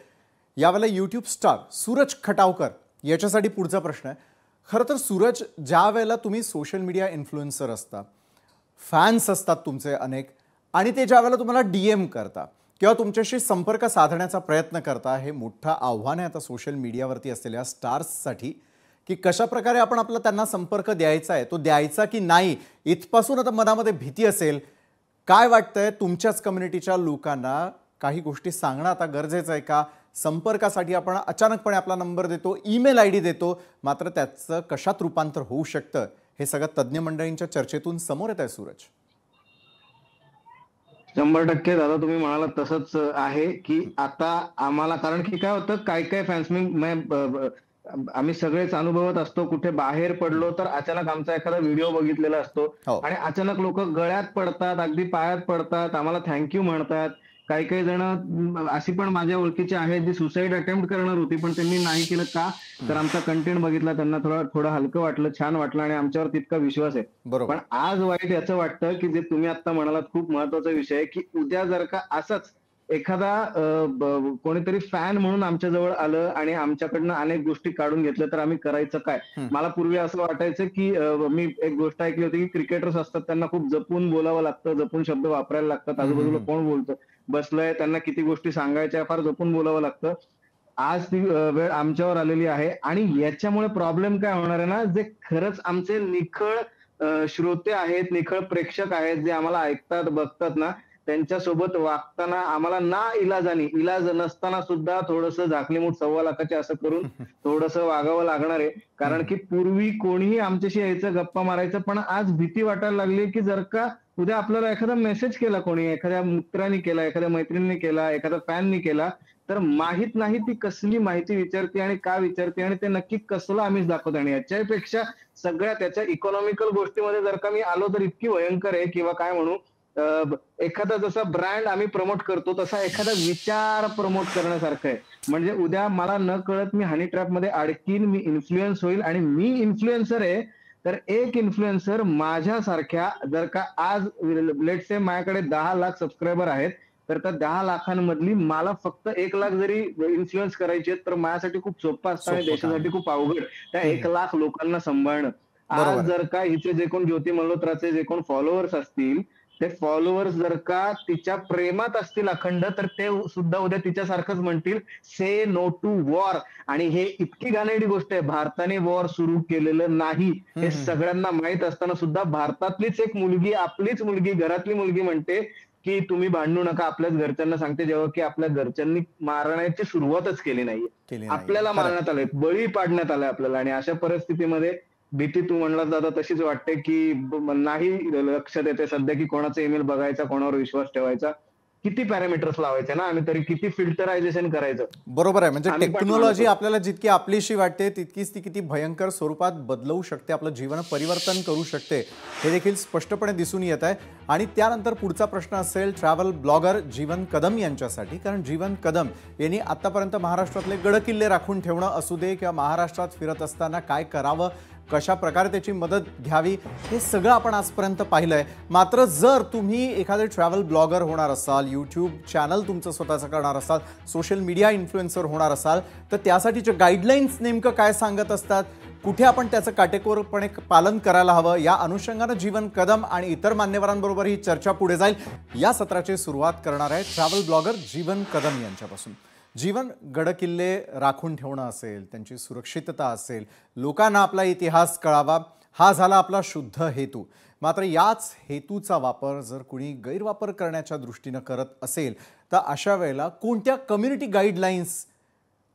यावेळेला युट्यूब स्टार सूरज खटावकर याच्यासाठी पुढचा प्रश्न आहे. खरं तर सूरज, ज्या वेळेला तुम्ही सोशल मीडिया इन्फ्लुएन्सर असता, फॅन्स असतात तुमचे अनेक, आणि ते ज्या वेळेला तुम्हाला DM करता किंवा तुमच्याशी संपर्क साधण्याचा प्रयत्न करता, हे मोठं आव्हान आहे आता सोशल मीडियावरती असलेल्या स्टार्ससाठी की कशा प्रकारे आपण आपला त्यांना संपर्क द्यायचा आहे, तो द्यायचा की नाही, इथपासून आता मनामध्ये भीती असेल. काय वाटतंय तुमच्याच कम्युनिटीच्या लोकांना, काही गोष्टी सांगणं आता गरजेचं आहे का? संपर्कासाठी आपण अचानकपणे आपला नंबर देतो, ईमेल ID देतो, मात्र त्याचं कशात रूपांतर होऊ शकतं हे सगळं तज्ज्ञ मंडळींच्या चर्चेतून समोर येत आहे. सूरज, 100% दादा तुम्ही म्हणाला तसंच आहे की आता आम्हाला, कारण की काय होतं, काय फॅन्स आम्ही सगळेच अनुभवत असतो. कुठे बाहेर पडलो तर अचानक आमचा एखादा व्हिडिओ बघितलेला असतो आणि अचानक लोक गळ्यात पडतात, अगदी पायात पडतात, आम्हाला थँक्यू म्हणतात. काही काही जण अशी पण माझ्या ओळखीची आहेत जी सुसाईड अटेम्प्ट करणार होती, पण त्यांनी नाही केलं. का तर आमचा कंटेंट बघितला, त्यांना थोडं हलकं वाटलं, छान वाटलं आणि आमच्यावर तितका विश्वास आहे. बरोबर. पण आज वाईट याचं वाटतं की जे तुम्ही आता म्हणालात खूप महत्वाचा विषय आहे, की उद्या जर का असंच एखादा कोणीतरी फॅन म्हणून आमच्या जवळ आलं आणि आमच्याकडनं अनेक गोष्टी काढून घेतल्या तर आम्ही करायचं काय. मला पूर्वी असं वाटायचं की मी एक गोष्ट ऐकली होती की क्रिकेटर्स असतात त्यांना खूप जपून बोलावं लागतं, जपून शब्द वापरायला लागतात, आजूबाजूला कोण बोलतं बसलंय, त्यांना किती गोष्टी सांगायच्या, फार जपून बोलावं लागतं. आज ती वेळ आमच्यावर आलेली आहे आणि याच्यामुळे प्रॉब्लेम काय होणार आहे ना, जे खरंच आमचे निखळ श्रोते आहेत, निखळ प्रेक्षक आहेत, जे आम्हाला ऐकतात बघतात ना, त्यांच्यासोबत वागताना आम्हाला ना इलाज नसताना सुद्धा थोडंसं झाकलीमूठ 1.25 लाखाचे असं करून थोडंसं वागावं लागणार आहे. कारण की पूर्वी कोणीही आमच्याशी यायचं, गप्पा मारायचं, पण आज भीती वाटायला लागली की जर का उद्या आपल्याला एखादा मेसेज केला, कोणी एखाद्या मित्राने केला, एखाद्या मैत्रिणीने केला, एखाद्या फॅननी केला, तर माहित नाही ती कसली माहिती विचारते आणि का विचारते आणि ते नक्की कसलं आम्हीच दाखवतो. आणि याच्यापेक्षा सगळ्या त्याच्या इकॉनॉमिकल गोष्टीमध्ये जर का मी आलो तर इतकी भयंकर आहे, किंवा काय म्हणू, एखादा जसा ब्रँड आम्ही प्रमोट करतो तसा एखादा विचार प्रमोट करण्यासारखं आहे. म्हणजे उद्या मला न कळत मी हनी ट्रॅप मध्ये अडकीन, मी इन्फ्लुएन्स होईल आणि मी इन्फ्लुएन्सर आहे. तर एक इन्फ्लुएन्सर माझ्यासारख्या जर का आज लेट्स से माझ्याकडे 10 लाख सबस्क्रायबर आहेत, तर त्या 10 लाखांमधली मला फक्त 1 लाख जरी इन्फ्लुएन्स करायचे तर माझ्यासाठी खूप सोपं असतं आणि देशासाठी खूप अवघड त्या 1 लाख लोकांना सांभाळणं. आज जर का हिचे जे कोण ज्योती मल्होत्राचे जे कोण फॉलोअर्स असतील, ते फॉलोअर्स जर का तिच्या प्रेमात असतील अखंड, तर ते सुद्धा उद्या तिच्यासारखंच म्हणतील से नो टू वॉर. आणि हे इतकी घाणेरडी गोष्ट आहे, भारताने वॉर सुरू केलेलं नाही हे सगळ्यांना माहित असताना सुद्धा भारतातलीच एक मुलगी, आपलीच मुलगी, घरातली मुलगी म्हणते की तुम्ही भांडू नका, आपल्याच घरच्यांना सांगते, जेव्हा की आपल्या घरच्यांनी मारण्याची सुरुवातच केली नाहीये. आपल्याला मारण्यात आलंय, बळी पाडण्यात आलाय आपल्याला. आणि अशा परिस्थितीमध्ये भीती तू म्हणला दादा तशीच वाटते की नाही लक्षात येते सध्या की कोणाचा ईमेल बघायचा, कोणावर विश्वास ठेवायचा, किती पॅरामीटर्स लावायचे ना आम्ही, तरी किती फिल्टरायझेशन करायचं. बरोबर आहे. म्हणजे टेक्नॉलॉजी आपल्याला जितकी आपलीशी वाटते तितकीच ती किती भयंकर स्वरूपात बदलवू शकते, आपलं जीवन परिवर्तन करू शकते, हे देखील स्पष्टपणे दिसून येत आहे. आणि त्यानंतर पुढचा प्रश्न असेल ट्रॅव्हल ब्लॉगर जीवन कदम यांच्यासाठी. कारण जीवन कदम यांनी आतापर्यंत महाराष्ट्रातले गडकिल्ले राखून ठेवणं असू दे किंवा महाराष्ट्रात फिरत असताना काय करावं, कशा प्रकारे त्याची मदत घ्यावी, हे सगळं आपण आजपर्यंत पाहिलंय. मात्र जर तुम्ही एखादे ट्रॅव्हल ब्लॉगर होणार असाल, यूट्यूब चॅनल तुमचं स्वतःचं करणार असाल, सोशल मीडिया इन्फ्लुएन्सर होणार असाल, तर त्यासाठीचे गाईडलाईन्स नेमकं काय सांगत असतात, कुठे आपण त्याचं काटेकोरपणे पालन करायला हवं, या अनुषंगानं जीवन कदम आणि इतर मान्यवरांबरोबर ही चर्चा पुढे जाईल. या सत्राची सुरुवात करणार आहे ट्रॅव्हल ब्लॉगर जीवन कदम यांच्यापासून. जीवन, गडकिल्ले राखून ठेवणं असेल, त्यांची सुरक्षितता असेल, लोकांना आपला इतिहास कळावा, हा झाला आपला शुद्ध हेतू. मात्र याच हेतूचा वापर जर कुणी गैरवापर करण्याच्या दृष्टीनं करत असेल तर अशा वेळेला कोणत्या कम्युनिटी गाईडलाईन्स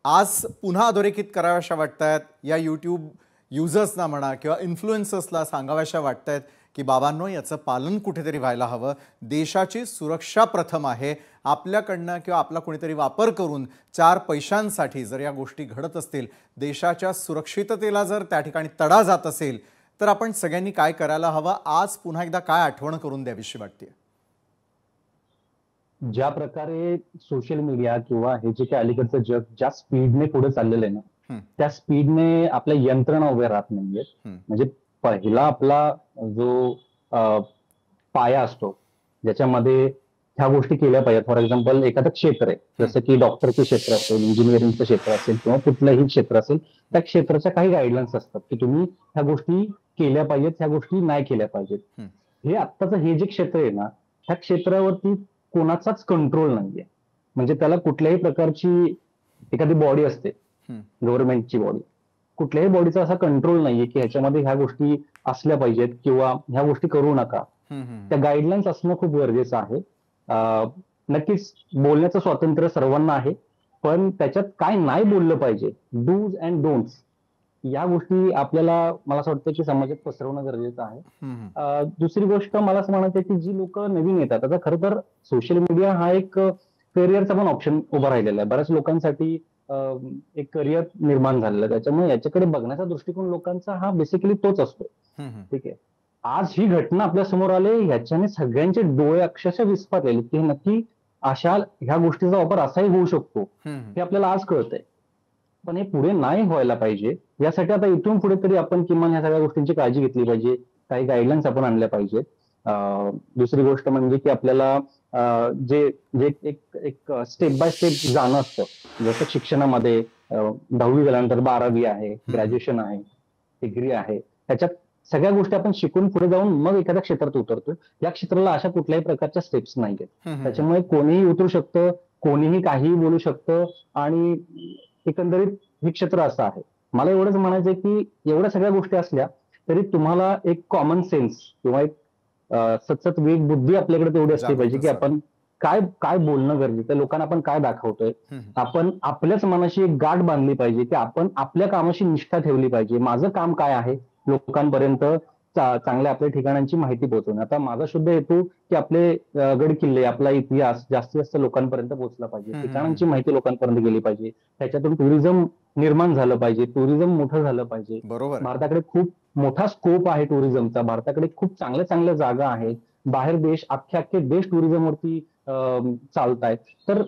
आज पुन्हा अधोरेखित कराव्याशा वाटतायत, या यूट्यूब युजर्सना म्हणा किंवा इन्फ्लुएन्सर्सला सांगाव्याशा वाटतायत की बाबांनो याचं पालन कुठेतरी व्हायला हवं. देशाची सुरक्षा प्रथम आहे. आपल्याकडनं किंवा आपला कोणीतरी वापर करून 4 पैशांसाठी जर या गोष्टी घडत असतील, देशाच्या सुरक्षिततेला जर त्या ठिकाणी तडा जात असेल, तर आपण सगळ्यांनी काय करायला हवं, आज पुन्हा एकदा काय आठवण करून द्यावीशी वाटते? ज्या प्रकारे सोशल मीडिया किंवा हे जे काही अलीकडचं जग ज्या स्पीडने पुढे चाललेलं आहे ना, त्या स्पीडने आपल्या यंत्रणा उभ्या राहत नाहीयेत. म्हणजे पहिला आपला जो पाया असतो ज्याच्यामध्ये ह्या गोष्टी केल्या पाहिजेत. फॉर एक्झाम्पल एखादं क्षेत्र आहे, जसं की डॉक्टरचं क्षेत्र असेल, इंजिनिअरिंगचं क्षेत्र असेल किंवा कुठलंही क्षेत्र असेल, त्या क्षेत्राच्या काही गाईडलाईन्स असतात की तुम्ही ह्या गोष्टी केल्या पाहिजेत, ह्या गोष्टी नाही केल्या पाहिजेत. हे आत्ताचं हे जे क्षेत्र आहे ना, ह्या क्षेत्रावरती कोणाचाच कंट्रोल नाहीये. म्हणजे त्याला कुठल्याही प्रकारची एखादी बॉडी असते, गव्हर्नमेंटची बॉडी, कुठल्याही बॉडीचा असा कंट्रोल नाहीये की ह्याच्यामध्ये ह्या गोष्टी असल्या पाहिजेत किंवा ह्या गोष्टी करू नका. त्या गाईडलाईन्स असणं खूप गरजेचं आहे. नक्कीच बोलण्याचं स्वातंत्र्य सर्वांना आहे, पण त्याच्यात काय नाही बोललं पाहिजे, डूज अँड डोंट्स, या गोष्टी आपल्याला मला असं वाटतं की समाजात पसरवणं गरजेचं आहे. दुसरी गोष्ट मला असं म्हणायचं की जी लोक नवीन येतात, आता खरं तर सोशल मीडिया हा एक करिअरचा पण ऑप्शन उभा राहिलेला आहे. बऱ्याच लोकांसाठी एक करिअर निर्माण झालेलं आहे. त्याच्यामुळे याच्याकडे बघण्याचा दृष्टिकोन लोकांचा हा बेसिकली तोच असतो. ठीक आहे, आज ही घटना आपल्या समोर आली, ह्याच्याने सगळ्यांचे डोळे अक्षरशः विस्फारलेले की नक्की अशा ह्या गोष्टीचा वापर असाही होऊ शकतो हे आपल्याला आज कळतंय. पण हे पुढे नाही व्हायला पाहिजे यासाठी आता इथून पुढे तरी आपण किमान ह्या सगळ्या गोष्टींची काळजी घेतली पाहिजे. काही गाईडलाईन्स आपण आणल्या पाहिजेत. दुसरी गोष्ट म्हणजे की आपल्याला जे जे एक स्टेप बाय स्टेप जाणं असतं. जसं शिक्षणामध्ये 10वी झाल्यानंतर 12वी आहे, ग्रॅज्युएशन आहे, डिग्री आहे, त्याच्यात सगळ्या गोष्टी आपण शिकून पुढे जाऊन मग एखाद्या क्षेत्रात उतरतो. या क्षेत्राला अशा कुठल्याही प्रकारच्या स्टेप्स नाहीयेत. त्याच्यामुळे कोणीही उतरू शकतं, कोणीही काहीही बोलू शकतं आणि एकंदरीत हे क्षेत्र असं आहे. मला एवढंच म्हणायचंय की एवढ्या सगळ्या गोष्टी असल्या तरी तुम्हाला एक कॉमन सेन्स किंवा एक सतत विवेक बुद्धी आपल्याकडे तेवढी असली पाहिजे की आपण काय काय बोलणं गरजेचं, लोकांना आपण काय दाखवतोय, आपण आपल्याच मनाशी एक गाठ बांधली पाहिजे की आपण आपल्या कामाशी निष्ठा ठेवली पाहिजे. माझं काम काय आहे, लोकांपर्यंत चांगल्या आपल्या ठिकाणांची माहिती पोहोचवणं. आता माझा शुद्ध हेतू की आपले गड किल्ले, आपला इतिहास जास्तीत जास्त लोकांपर्यंत पोहोचला पाहिजे, ठिकाणांची माहिती लोकांपर्यंत गेली पाहिजे, त्याच्यातून टुरिझम निर्माण झालं पाहिजे, टुरिझम मोठं झालं पाहिजे. बरोबर. भारताकडे खूप मोठा स्कोप आहे टुरिझमचा, भारताकडे खूप चांगल्या चांगल्या जागा आहेत, बाहेर देश अख्खे देश टुरिझमवरती चालतायत. तर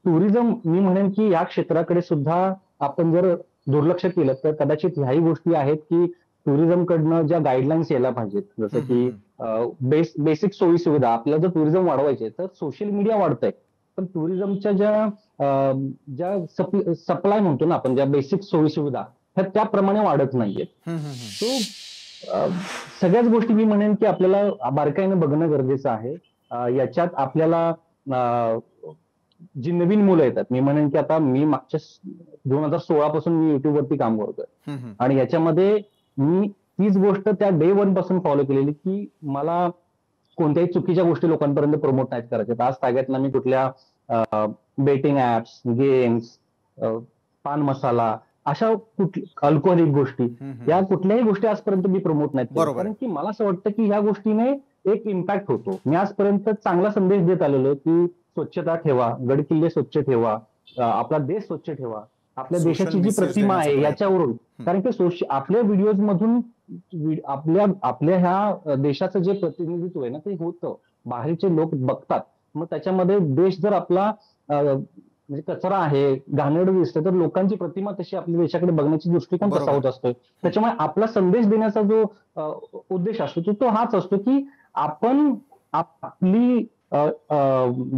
टुरिझम मी म्हणेन की या क्षेत्राकडे सुद्धा आपण जर दुर्लक्ष केलं तर कदाचित ह्याही गोष्टी आहेत की टुरिझम कडनं ज्या गाईडलाईन्स यायला पाहिजेत, जसं की बेसिक सोयी सुविधा. आपल्याला जर टुरिझम वाढवायचे तर सोशल मीडिया वाढतंय, पण टुरिझमच्या ज्या सप्लाय म्हणतो ना आपण, ज्या बेसिक सोयी सुविधा ह्या त्याप्रमाणे वाढत नाहीयेत. सो सगळ्याच गोष्टी मी म्हणेन की आपल्याला बारकाईनं बघणं गरजेचं आहे. याच्यात आपल्याला जी नवीन मुलं येतात, मी म्हणेन की आता मी मागच्या 2016 पासून मी युट्यूबवरती काम करतोय आणि याच्यामध्ये मी तीच गोष्ट त्या डे 1 पासून फॉलो केलेली की मला कोणत्याही चुकीच्या गोष्टी लोकांपर्यंत प्रमोट नाहीत करायच्या. आज ताग्यातला मी कुठल्या बेटिंग ऍप्स, गेम्स, पान मसाला, अशा अल्कोहोलिक गोष्टी, या कुठल्याही गोष्टी आजपर्यंत मी प्रमोट नाहीत केल्या. कारण की मला असं वाटतं की ह्या गोष्टीने एक इम्पॅक्ट होतो. मी आजपर्यंत चांगला संदेश देत आलेलो की स्वच्छता ठेवा, गड किल्ले स्वच्छ ठेवा, आपला देश स्वच्छ ठेवा, आपल्या देशाची जी प्रतिमा आहे याच्यावरून. कारण की आपल्या व्हिडिओज मधून आपल्या ह्या देशाचं जे प्रतिनिधित्व आहे ना ते होतं, बाहेरचे लोक बघतात. मग त्याच्यामध्ये देश जर आपला म्हणजे कचरा आहे, घाणेरडं दिसतं, तर लोकांची प्रतिमा तशी आपल्या देशाकडे बघण्याची दृष्टिकोन कसा होत असतो. त्याच्यामुळे आपला संदेश देण्याचा जो उद्देश असतो तो हाच असतो की आपण आपली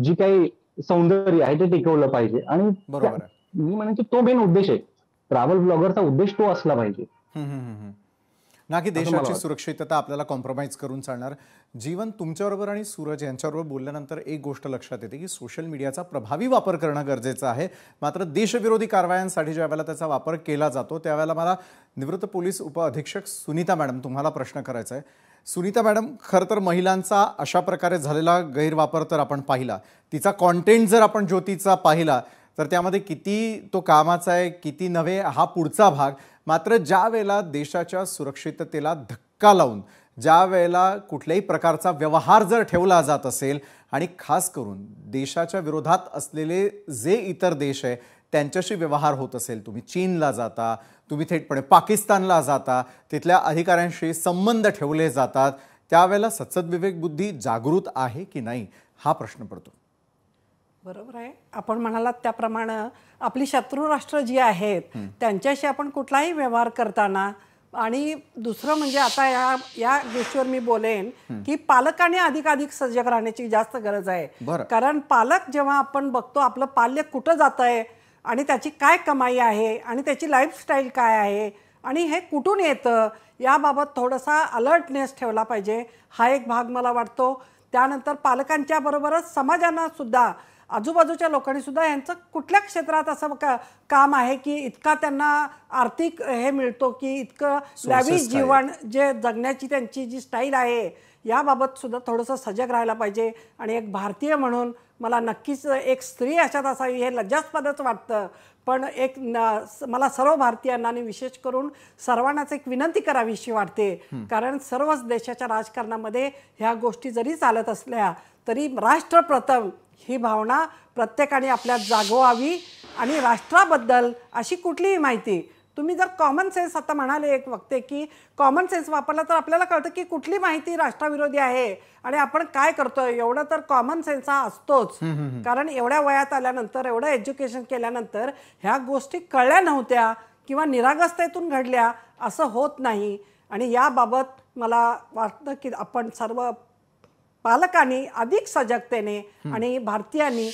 जी काही सौंदर्य आहे ते टिकवलं पाहिजे. आणि मी म्हणेन की तो मेन उद्देश आहे, ट्रॅव्हल ब्लॉगरचा उद्देश तो असला पाहिजे ना की देशाची सुरक्षितता आपल्याला कॉम्प्रोमाइज करून चालणार. जीवन, तुमच्याबरोबर आणि सूरज यांच्याबरोबर बोलल्यानंतर एक गोष्ट लक्षात येते की सोशल मीडियाचा प्रभावी वापर करणं गरजेचं आहे. मात्र देशविरोधी कारवायांसाठी ज्या वेळेला त्याचा वापर केला जातो त्यावेळेला मला निवृत्त पोलीस उपअधीक्षक सुनीता मॅडम तुम्हाला प्रश्न करायचा आहे. सुनीता मॅडम, खरं तर महिलांचा अशा प्रकारे झालेला गैरवापर तर आपण पाहिला, तिचा कॉन्टेंट जर आपण ज्योतीचा पाहिला तर त्यामध्ये किती तो कामाचा आहे किती नव्हे हा पुढचा भाग. मात्र ज्या वेळेला देशाच्या सुरक्षिततेला धक्का लावून ज्या वेळेला कुठल्याही प्रकारचा व्यवहार जर ठेवला जात असेल आणि खास करून देशाच्या विरोधात असलेले जे इतर देश आहे त्यांच्याशी व्यवहार होत असेल, तुम्ही चीनला जाता, तुम्ही थेटपणे पाकिस्तानला जाता, तिथल्या अधिकाऱ्यांशी संबंध ठेवले जातात, त्यावेळेला सत्सद्विवेक बुद्धी जागृत आहे की नाही हा प्रश्न पडतो. बरोबर आहे. आपण म्हणालात त्याप्रमाणे आपली शत्रू राष्ट्र जी आहेत त्यांच्याशी आपण कुठलाही व्यवहार करताना, आणि दुसरं म्हणजे आता या गोष्टीवर मी बोलेन की पालकांनी अधिकाधिक सजग राहण्याची जास्त गरज आहे. कारण पालक जेव्हा आपण बघतो आपलं पाल्य कुठं जात आहे आणि त्याची काय कमाई आहे आणि त्याची लाईफस्टाईल काय आहे आणि हे कुठून येतं याबाबत थोडासा अलर्टनेस ठेवला पाहिजे, हा एक भाग मला वाटतो. त्यानंतर पालकांच्या बरोबरच समाजानं सुद्धा, आजूबाजूच्या लोकांनी सुद्धा यांचं कुठल्या क्षेत्रात असं काम आहे की इतका त्यांना आर्थिक हे मिळतो की इतकं लॅविश जीवन जे जगण्याची त्यांची जी स्टाईल आहे याबाबत सुद्धा थोडंसं सजग राहायला पाहिजे. आणि एक भारतीय म्हणून मला नक्कीच एक स्त्री अशात असावी हे लज्जास्पदच वाटतं, पण एक मला सर्व भारतीयांना आणि विशेष करून सर्वांनाच एक विनंती करावीशी वाटते. कारण सर्वच देशाच्या राजकारणामध्ये ह्या गोष्टी जरी चालत असल्या तरी राष्ट्र प्रथम ही भावना प्रत्येकाने आपल्यात जागवावी आणि राष्ट्राबद्दल अशी कुठलीही माहिती तुम्ही जर कॉमन सेन्स आता म्हणाले एक वक्ते की कॉमन सेन्स वापरला तर आपल्याला कळतं की कुठली माहिती राष्ट्रविरोधी आहे आणि आपण काय करतोय. एवढं तर कॉमन सेन्स हा असतोच, कारण एवढ्या वयात आल्यानंतर एवढं एज्युकेशन केल्यानंतर ह्या गोष्टी कळल्या नव्हत्या किंवा निरागसतेतून घडल्या असं होत नाही. आणि याबाबत मला वाटतं की आपण सर्व पालकांनी अधिक सजगतेने आणि भारतीयांनी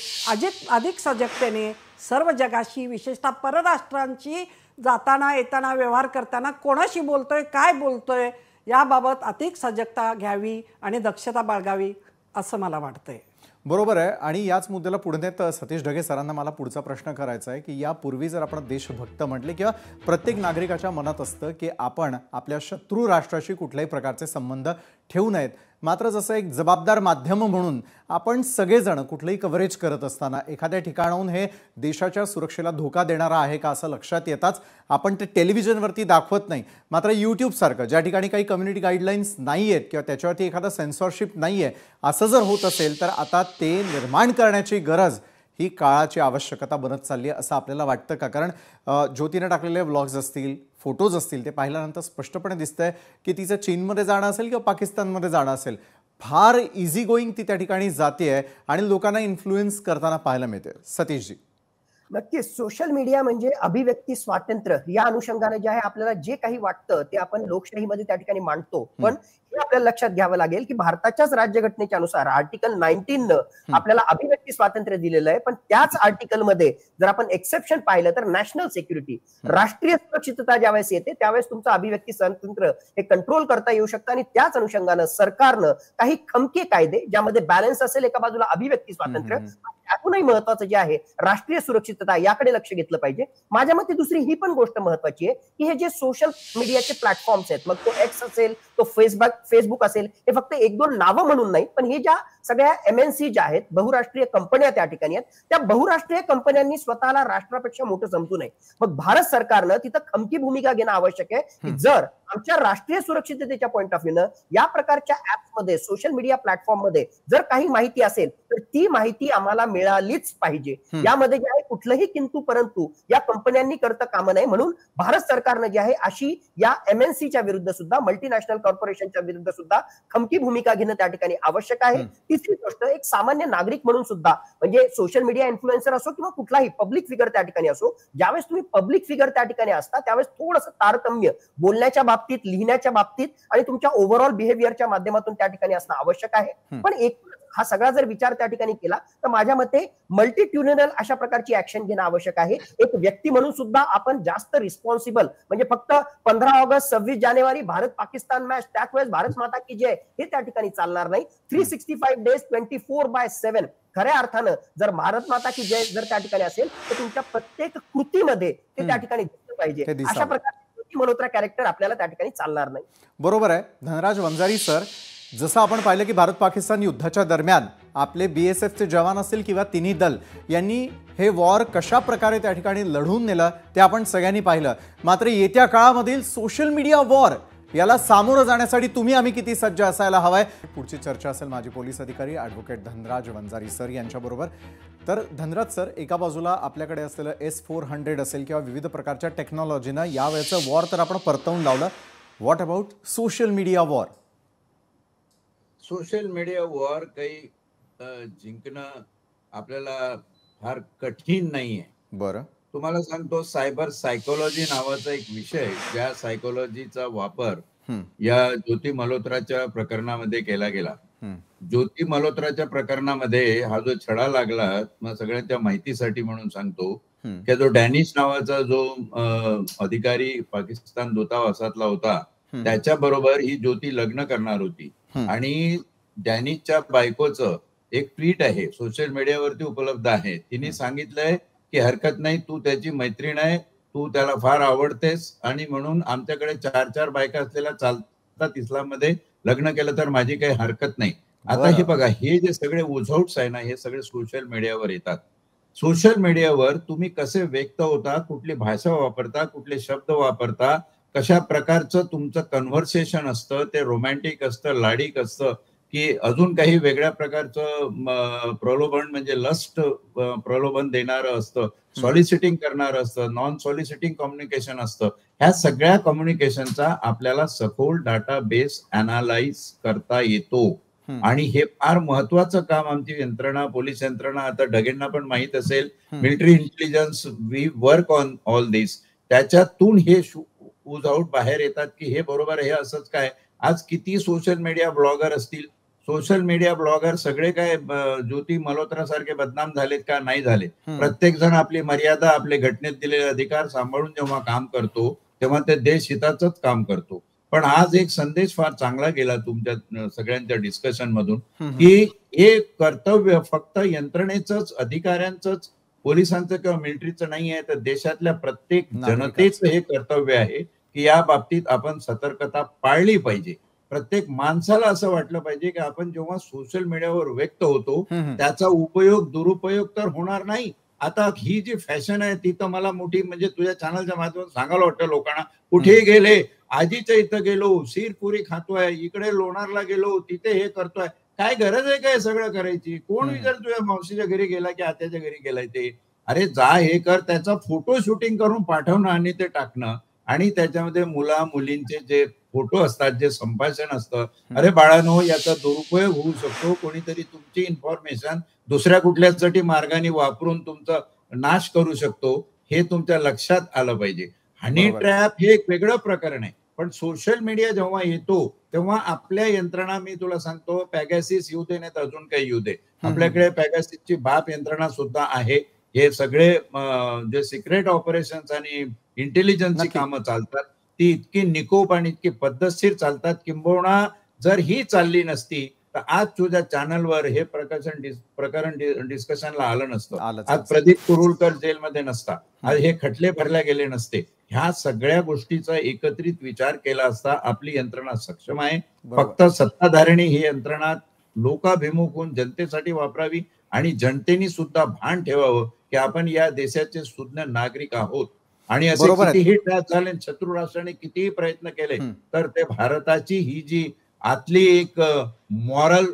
अधिक सजगतेने सर्व जगाशी, विशेषतः परराष्ट्रांची जाताना येताना व्यवहार करताना कोणाशी बोलतोय, काय बोलतोय याबाबत अधिक सजगता घ्यावी आणि दक्षता बाळगावी असं मला वाटतंय. बरोबर आहे. आणि याच मुद्द्याला पुढे नेत सतीश ढगे सरांना मला पुढचा प्रश्न करायचा आहे की यापूर्वी जर आपण देशभक्त म्हटले किंवा प्रत्येक नागरिकाच्या मनात असतं की आपण आपल्या शत्रू राष्ट्राशी कुठल्याही प्रकारचे संबंध ठेवू नयेत, मात्र जसं एक जबाबदार माध्यम म्हणून आपण सगळेजण कुठलंही कव्हरेज करत असताना एखाद्या ठिकाणाहून हे देशाच्या सुरक्षेला धोका देणारा आहे का असं लक्षात येताच आपण ते टेलिव्हिजनवरती दाखवत नाही, मात्र यूट्यूबसारखं ज्या ठिकाणी काही कम्युनिटी गाईडलाईन्स नाही आहेत किंवा त्याच्यावरती एखादा सेन्सॉरशिप नाही आहे, असं जर होत असेल तर आता ते निर्माण करण्याची गरज ही काळाची आवश्यकता बनत चालली आहे असं आपल्याला वाटतं का? कारण ज्योतीने टाकलेले व्लॉग्स असतील, फोटोज असतील, ते पाहिल्यानंतर स्पष्टपणे दिसतंय की तिचं चीनमध्ये जाणं असेल किंवा पाकिस्तानमध्ये जाणं असेल, फार इझी गोईंग ती त्या ठिकाणी जाते आहे आणि लोकांना इन्फ्लुएन्स करताना पाहायला मिळते. सतीशजी. नक्कीच सोशल मीडिया म्हणजे अभिव्यक्ती स्वातंत्र्य या अनुषंगाने जे आहे आपल्याला जे काही वाटतं ते आपण लोकशाहीमध्ये त्या ठिकाणी मांडतो. पण हे आपल्याला लक्षात घ्यावं लागेल की भारताच्याच राज्यघटनेच्या नुसार आर्टिकल 19 आपल्याला अभिव्यक्ती स्वातंत्र्य दिलेलं आहे. पण त्याच आर्टिकलमध्ये जर आपण एक्सेप्शन पाहिलं तर नॅशनल सिक्युरिटी, राष्ट्रीय सुरक्षितता ज्यावेळेस येते त्यावेळेस तुमचं अभिव्यक्ती स्वातंत्र्य हे कंट्रोल करता येऊ शकतं. आणि त्याच अनुषंगानं सरकारनं काही खमके कायदे ज्यामध्ये बॅलन्स असेल, एका बाजूला अभिव्यक्ती स्वातंत्र्य, त्यातूनही महत्वाचं जे आहे राष्ट्रीय सुरक्षितता याकडे लक्ष घेतलं पाहिजे. माझ्या मते दुसरी ही पण गोष्ट महत्वाची आहे की हे जे सोशल मीडियाचे प्लॅटफॉर्म्स आहेत, मग तो एक्स असेल, तो फेसबुक असेल, हे फक्त एक दोन नावं म्हणून नाही, पण हे ज्या सगळ्या MNC ज्या आहेत, बहुराष्ट्रीय कंपन्या त्या ठिकाणी आहेत, त्या बहुराष्ट्रीय कंपन्यांनी स्वतःला राष्ट्रापेक्षा मोठं समजू नये. मग भारत सरकारनं तिथं खमकी भूमिका घेणं आवश्यक आहे की जर आमच्या राष्ट्रीय सुरक्षिततेच्या पॉईंट ऑफ व्ह्यूनं या प्रकारच्या ऍप्समध्ये, सोशल मीडिया प्लॅटफॉर्ममध्ये जर काही माहिती असेल तर ती माहिती आम्हाला मिळालीच पाहिजे. यामध्ये जे आहे कुठलंही किंतु परंतु या कंपन्यांनी करता कामा नये. म्हणून भारत सरकारनं जे आहे अशी या MNCच्या विरुद्ध सुद्धा, मल्टीनॅशनल कॉर्पोरेशनच्या विरुद्ध सुद्धा खमकी भूमिका घेणं त्या ठिकाणी आवश्यक आहे. तिसरी गोष्ट, एक सामान्य नागरिक म्हणून सुद्धा, म्हणजे सोशल मीडिया इन्फ्लुएन्सर असो किंवा कुठलाही पब्लिक फिगर त्या ठिकाणी असो, ज्यावेळेस तुम्ही पब्लिक फिगर त्या ठिकाणी असता त्यावेळेस थोडंसं तारतम्य बोलण्याच्या बाबतीत, लिहिण्याच्या बाबतीत आणि तुमच्या ओव्हरऑल बिहेवियरच्या माध्यमातून त्या ठिकाणी असणं आवश्यक आहे. पण एक हा सगळा जर विचार त्या ठिकाणी केला तर माझ्या मते मल्टीट्युनल अशा प्रकारची ऍक्शन घेणं आवश्यक आहे. एक व्यक्ती म्हणून सुद्धा आपण जास्त रिस्पॉन्सिबल, म्हणजे फक्त 15 ऑगस्ट 26 जानेवारी भारत पाकिस्तान मॅच त्याच वेळेस भारत माता की जय हे त्या ठिकाणी चालणार नाही. 365 डेज 24/7 खऱ्या अर्थानं जर भारत माता की जय जर त्या ठिकाणी असेल तर तुमच्या प्रत्येक कृतीमध्ये ते त्या ठिकाणी दिसलं पाहिजे. अशा प्रकारचे मल्होत्रा कॅरेक्टर आपल्याला त्या ठिकाणी चालणार नाही. बरोबर आहे. धनराज वंजारी सर, जसं आपण पाहिलं की भारत पाकिस्तान युद्धाच्या दरम्यान आपले BSFचे जवान असतील किंवा तिन्ही दल यांनी हे वॉर कशा प्रकारे त्या ठिकाणी लढवून नेलं ते आपण सगळ्यांनी पाहिलं. मात्र येत्या काळामधील सोशल मीडिया वॉर याला सामोरं जाण्यासाठी तुम्ही आम्ही किती सज्ज असायला हवंय, पुढची चर्चा असेल माजी पोलीस अधिकारी ॲडव्होकेट धनराज वंजारी सर यांच्याबरोबर. तर धनराज सर, एका बाजूला आपल्याकडे असलेलं S-400 असेल किंवा विविध प्रकारच्या टेक्नॉलॉजीनं यावेळेचं वॉर तर आपण परतवून लावलं. What about social media war? Social media war काही जिंकणं आपल्याला फार कठीण नाहीये. बरं, तुम्हाला सांगतो, सायबर सायकोलॉजी नावाचा एक विषय, ज्या सायकोलॉजीचा वापर या ज्योती मल्होत्राच्या प्रकरणामध्ये केला गेला. ज्योती मल्होत्राच्या प्रकरणामध्ये हा जो छडा लागला, मग सगळ्यांच्या माहितीसाठी म्हणून सांगतो की जो डॅनिश नावाचा जो अधिकारी पाकिस्तान दूतावासातला होता, त्याच्या बरोबर ही ज्योती लग्न करणार होती. आणि डॅनिशच्या बायकोचं एक ट्विट आहे, सोशल मीडियावरती उपलब्ध आहे. तिने सांगितलंय की हरकत नाही, तू त्याची मैत्रीण आहे, तू त्याला फार आवडतेस आणि म्हणून आमच्याकडे 4-4 बायका असलेल्या चालतात, इस्लाममध्ये लग्न केलं तर माझी काही हरकत नाही. आता हे बघा, हे जे सगळे उझाउट्स आहे ना, हे सगळे सोशल मीडियावर येतात. सोशल मीडियावर तुम्ही कसे व्यक्त होता, कुठली भाषा वापरता, कुठले शब्द वापरता, कशा प्रकारचं तुमचं कन्व्हर्सेशन असतं, ते रोमॅन्टिक असतं, लाडिक असतं की अजून काही वेगळ्या प्रकारचं प्रलोभन म्हणजे लस्ट प्रलोभन देणारं असतं, सॉलिसिटिंग करणारं असतं, नॉन सॉलिसिटिंग कम्युनिकेशन असतं. ह्या सगळ्या कम्युनिकेशनचा आपल्याला सखोल डाटा बेस अनालाइज करता येतो. आणि हे फार महत्वाचं काम आमची यंत्रणा, पोलीस यंत्रणा, आता ढगेंना पण माहित असेल, military intelligence, we work on all this. त्याच्यातून हे ऊज आउट बाहेर येतात की हे बरोबर आहे, हे असंच काय. आज किती सोशल मीडिया ब्लॉगर असतील, सोशल मीडिया ब्लॉगर सगळे काय ज्योती मल्होत्रा सारखे बदनाम झालेत का? नाही झाले. प्रत्येक जण आपली मर्यादा, आपले घटनेत दिलेले अधिकार सांभाळून जेव्हा काम करतो तेव्हा ते देश हिताचंच काम करतो. पण आज एक संदेश फार चांगला गेला तुमच्या सगळ्यांच्या डिस्कशन मधून की हे कर्तव्य फक्त यंत्रणेचंच, अधिकाऱ्यांचंच, पोलिसांचं किंवा मिलिटरीचं नाही आहे, तर देशातल्या प्रत्येक जनतेचं हे कर्तव्य आहे की या बाबतीत आपण सतर्कता पाळली पाहिजे. प्रत्येक माणसाला असं वाटलं पाहिजे की आपण जेव्हा सोशल मीडियावर व्यक्त होतो त्याचा उपयोग, दुरुपयोग तर होणार नाही. आता ही जी फॅशन आहे ती तर मला मोठी, म्हणजे तुझ्या चॅनलच्या माध्यमातून सांगायला वाटतं लोकांना, कुठेही गेले, आजीच्या इथं गेलो, शीरपुरी खातोय, इकडे लोणारला गेलो, तिथे हे करतोय, काय गरज आहे काय सगळं करायची? कोण विचार तुझ्या मावशीच्या घरी गेला की आत्याच्या घरी गेलाय ते? अरे जा, हे कर, त्याचा फोटो शूटिंग करून पाठवणं आणि ते टाकणं, आणि त्याच्यामध्ये मुला मुलींचे जे फोटो असतात, जे संभाषण असतं, अरे बाळांनो, याचा दुरुपयोग होऊ शकतो. कोणीतरी तुमची इन्फॉर्मेशन दुसऱ्या कुठल्यासाठी मार्गाने वापरून तुमचा नाश करू शकतो, हे तुमच्या लक्षात आलं पाहिजे. हनी ट्रॅप हे एक वेगळं प्रकरण आहे, पण सोशल मीडिया जेव्हा येतो तेव्हा आपल्या यंत्रणा, मी तुला सांगतो, पॅगॅसिस येऊ दे नाही तर अजून काही येऊ दे, आपल्याकडे पॅगॅसिसची बाप यंत्रणा सुद्धा आहे. हे सगळे जे सिक्रेट ऑपरेशन्स आणि इंटेलिजन्सची कामं चालतात ती इतकी निकोप आणि इतकी पद्धतशीर चालतात, किंबहुना जर ही चालली नसती तर आज तुझ्या चॅनलवर हे प्रकरण डिस्कशनला आलं नसतं. आज प्रदीप कुरुलकर जेलमध्ये नसता, आज हे खटले भरले गेले नसते. ह्या सगळ्या गोष्टीचा एकत्रित विचार केला असता. आपली यंत्रणा सक्षम आहे, फक्त सत्ताधाऱ्यांनी ही यंत्रणा लोकाभिमुख होऊन जनतेसाठी वापरावी आणि जनतेने सुद्धा भान ठेवावं की आपण या देशाचे सुज्ञ नागरिक आहोत. आणि असे कितीही ट्रॅप झाले, शत्रू राष्ट्राने कितीही प्रयत्न केले, तर ते भारताची ही जी आतली एक मॉरल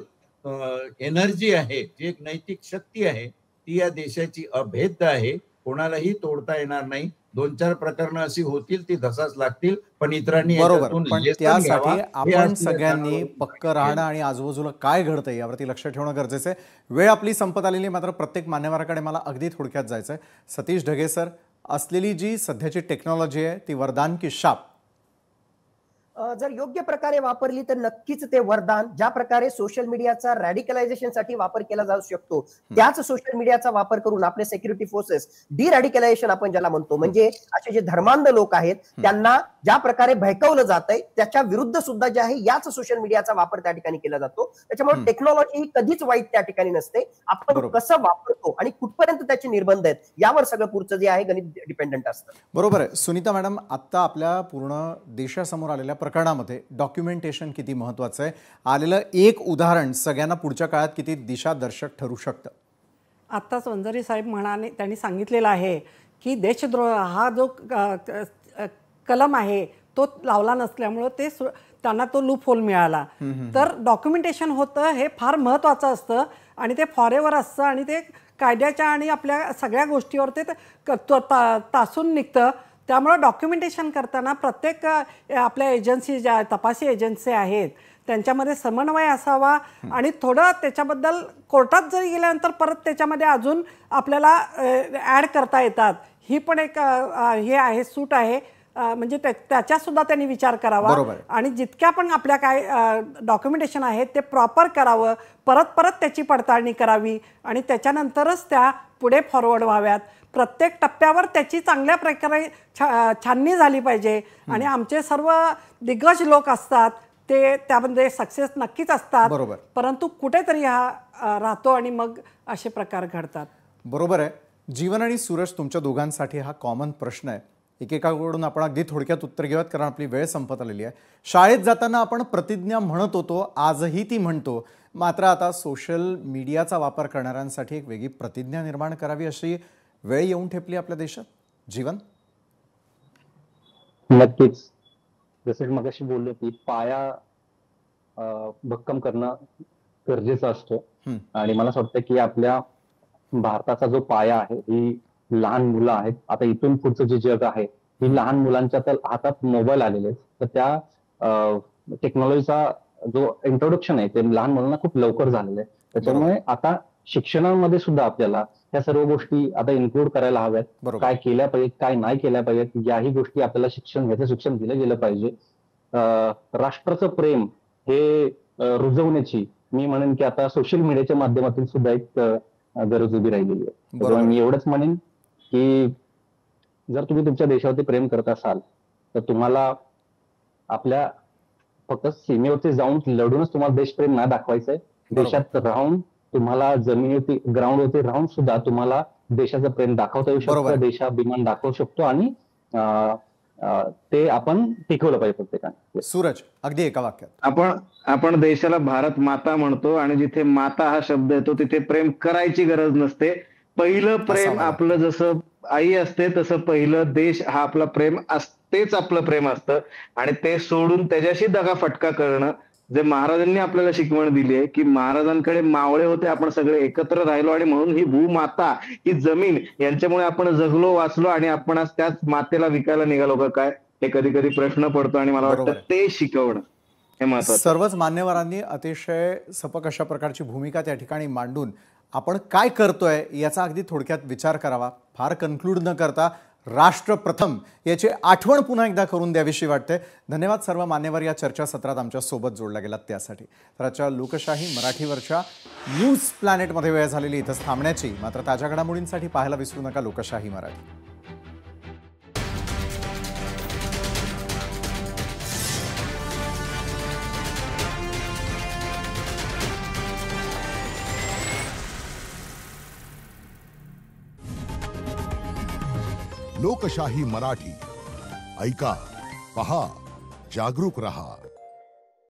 एनर्जी आहे, जी एक नैतिक शक्ती आहे, ती या देशाची अभेद्य आहे. कोणालाही तोडता येणार नाही. 2-4 प्रकरणं अशी होतील, ती धसाच लागतील, पण इतरांनी बरोबर. पण त्यासाठी आपण सगळ्यांनी पक्क राहणं आणि आजूबाजूला काय घडतंय यावरती लक्ष ठेवणं गरजेचं आहे. वेळ आपली संपत आलेली, मात्र प्रत्येक मान्यवराकडे मला अगदी थोडक्यात जायचंय. सतीश ढगे सर, असलेली जी सध्याची टेक्नॉलॉजी आहे ती वरदान की शाप? जर योग्य प्रकारे वापरली तर नक्कीच ते वरदान. ज्या प्रकारे सोशल मीडियाचा रॅडिकलायझेशनसाठी वापर केला जाऊ शकतो, त्याच सोशल मीडियाचा वापर करून आपले सिक्युरिटी फोर्सेस डिरॅडिकलायझेशन आपण ज्याला म्हणतो, म्हणजे असे जे धर्मांध लोक आहेत त्यांना ज्या प्रकारे भयकवलं जातंय त्याच्या विरुद्ध सुद्धा जे आहे याच सोशल मीडियाचा वापर त्या ठिकाणी केला जातो. त्याच्यामुळे टेक्नॉलॉजी ही कधीच वाईट त्या ठिकाणी नसते. आपण कसं वापरतो आणि कुठपर्यंत त्याचे निर्बंध आहेत यावर सगळं पुढचं जे आहे गणित डिपेंडंट असतं. बरोबर आहे. सुनीता मॅडम, आता आपल्या पूर्ण देशासमोर आलेल्या प्रकरणामध्ये डॉक्युमेंटेशन किती महत्वाचं आहे, आलेलं एक उदाहरण सगळ्यांना पुढच्या काळात किती दिशादर्शक ठरू शकतं? आत्ताच वंजारी साहेब म्हणाले, त्यांनी सांगितलेलं आहे की देशद्रोह हा जो कलम आहे तो लावला नसल्यामुळं ते त्यांना तो लूप होल मिळाला. तर डॉक्युमेंटेशन होतं हे फार महत्त्वाचं असतं आणि ते फॉरेवर असतं आणि ते कायद्याच्या आणि आपल्या सगळ्या गोष्टीवर ते तासून निघतं. त्यामुळं डॉक्युमेंटेशन करताना प्रत्येक आपल्या एजन्सी ज्या तपासी एजन्सी आहेत त्यांच्यामध्ये समन्वय असावा आणि थोडं त्याच्याबद्दल कोर्टात जरी गेल्यानंतर परत त्याच्यामध्ये अजून आपल्याला ॲड करता येतात. ही पण एक हे आहे, सूट आहे. म्हणजे त्याच्यासुद्धा त्यांनी विचार करावा आणि जितक्या पण आपल्या काय डॉक्युमेंटेशन आहे ते प्रॉपर करावं, परत त्याची पडताळणी करावी आणि त्याच्यानंतरच त्या पुढे फॉरवर्ड व्हाव्यात. प्रत्येक टप्प्यावर त्याची चांगल्या प्रकारे छाननी झाली पाहिजे आणि आमचे सर्व दिग्गज लोक असतात ते त्यामध्ये सक्सेस नक्कीच असतात, परंतु कुठेतरी हा राहतो आणि मग असे प्रकार घडतात. बरोबर आहे. जीवन आणि सूरज, तुमच्या दोघांसाठी हा कॉमन प्रश्न आहे. एकेकाकडून आपण अगदी थोडक्यात उत्तर घेऊयात कारण आपली वेळ संपत आलेली आहे. शाळेत जाताना आपण प्रतिज्ञा म्हणत होतो, आजही ती म्हणतो, मात्र आता सोशल मीडियाचा वापर करणाऱ्यांसाठी एक वेगळी प्रतिज्ञा निर्माण करावी अशी वेळ येऊन ठेपली आपल्या देशात. जीवन? नक्कीच. जसं मगाशी बोललो की पाया भक्कम करणं गरजेचं असतं. हम्म. आणि मला असं वाटतं की आपल्या भारताचा जो पाया आहे ही लहान मुलं आहेत. आता इथून पुढचं जे जग आहे ही लहान मुलांच्या तर हातात मोबाईल आलेले आहेत, तर त्या टेक्नॉलॉजीचा जो इंट्रोडक्शन आहे ते लहान मुलांना खूप लवकर झालेलं आहे. त्याच्यामुळे आता शिक्षणामध्ये सुद्धा आपल्याला ह्या सर्व गोष्टी आता इन्क्लूड करायला हव्यात. बरोबर. काय केल्या पाहिजेत, काय नाही केल्या पाहिजेत, याही गोष्टी आपल्याला शिक्षण दिलं गेलं पाहिजे. राष्ट्राचं प्रेम हे रुजवण्याची मी म्हणेन की आता सोशल मीडियाच्या माध्यमातून सुद्धा एक गरज उभी राहिलेली आहे. त्यामुळे मी एवढंच म्हणेन की जर तुम्ही तुमच्या देशावरती प्रेम करत असाल तर तुम्हाला आपल्या फक्त सीमेवरती जाऊन लढूनच तुम्हाला देशप्रेम नाही दाखवायचंय. देशात राहून तुम्हाला जमिनीवरती ग्राउंडवरती राहून सुद्धा तुम्हाला देशाचं प्रेम दाखवता येऊ शकतं, देशाभिमान दाखवू शकतो आणि ते आपण टिकवलं पाहिजे प्रत्येकाने. सूरज, अगदी एका वाक्यात. आपण देशाला भारत माता म्हणतो आणि जिथे माता हा शब्द येतो तिथे प्रेम करायची गरज नसते. पहिलं प्रेम आपलं जसं आई असते तसं पहिलं देश हा आपला प्रेम तेच आपलं प्रेम असतं. आणि ते सोडून त्याच्याशी दगाफटका करणं, जे महाराजांनी आपल्याला शिकवण दिली आहे की महाराजांकडे मावळे होते, आपण सगळे एकत्र राहिलो आणि म्हणून ही भूमाता, ही जमीन यांच्यामुळे आपण जगलो, वाचलो आणि आपण आज त्याच मातेला विकायला निघालो का काय, हे कधी कधी प्रश्न पडतो. आणि मला वाटतं ते शिकवणं हे महत्त्वाचं. सर्वच मान्यवरांनी अतिशय सपक अशा प्रकारची भूमिका त्या ठिकाणी मांडून आपण काय करतोय याचा अगदी थोडक्यात विचार करावा. फार कन्क्लूड न करता राष्ट्र प्रथम याची आठवण पुन्हा एकदा करून द्यावीशी वाटते. धन्यवाद सर्व मान्यवर या चर्चासत्रात आमच्या सोबत जोडल्या गेलात त्यासाठी. तर आजच्या लोकशाही मराठीवरच्या न्यूज प्लॅनेटमध्ये वेळ झालेली इथंच थांबण्याची. मात्र ताज्या घडामोडींसाठी पाहायला विसरू नका लोकशाही मराठी. लोकशाही मराठी ऐका, पहा, जागरूक रहा.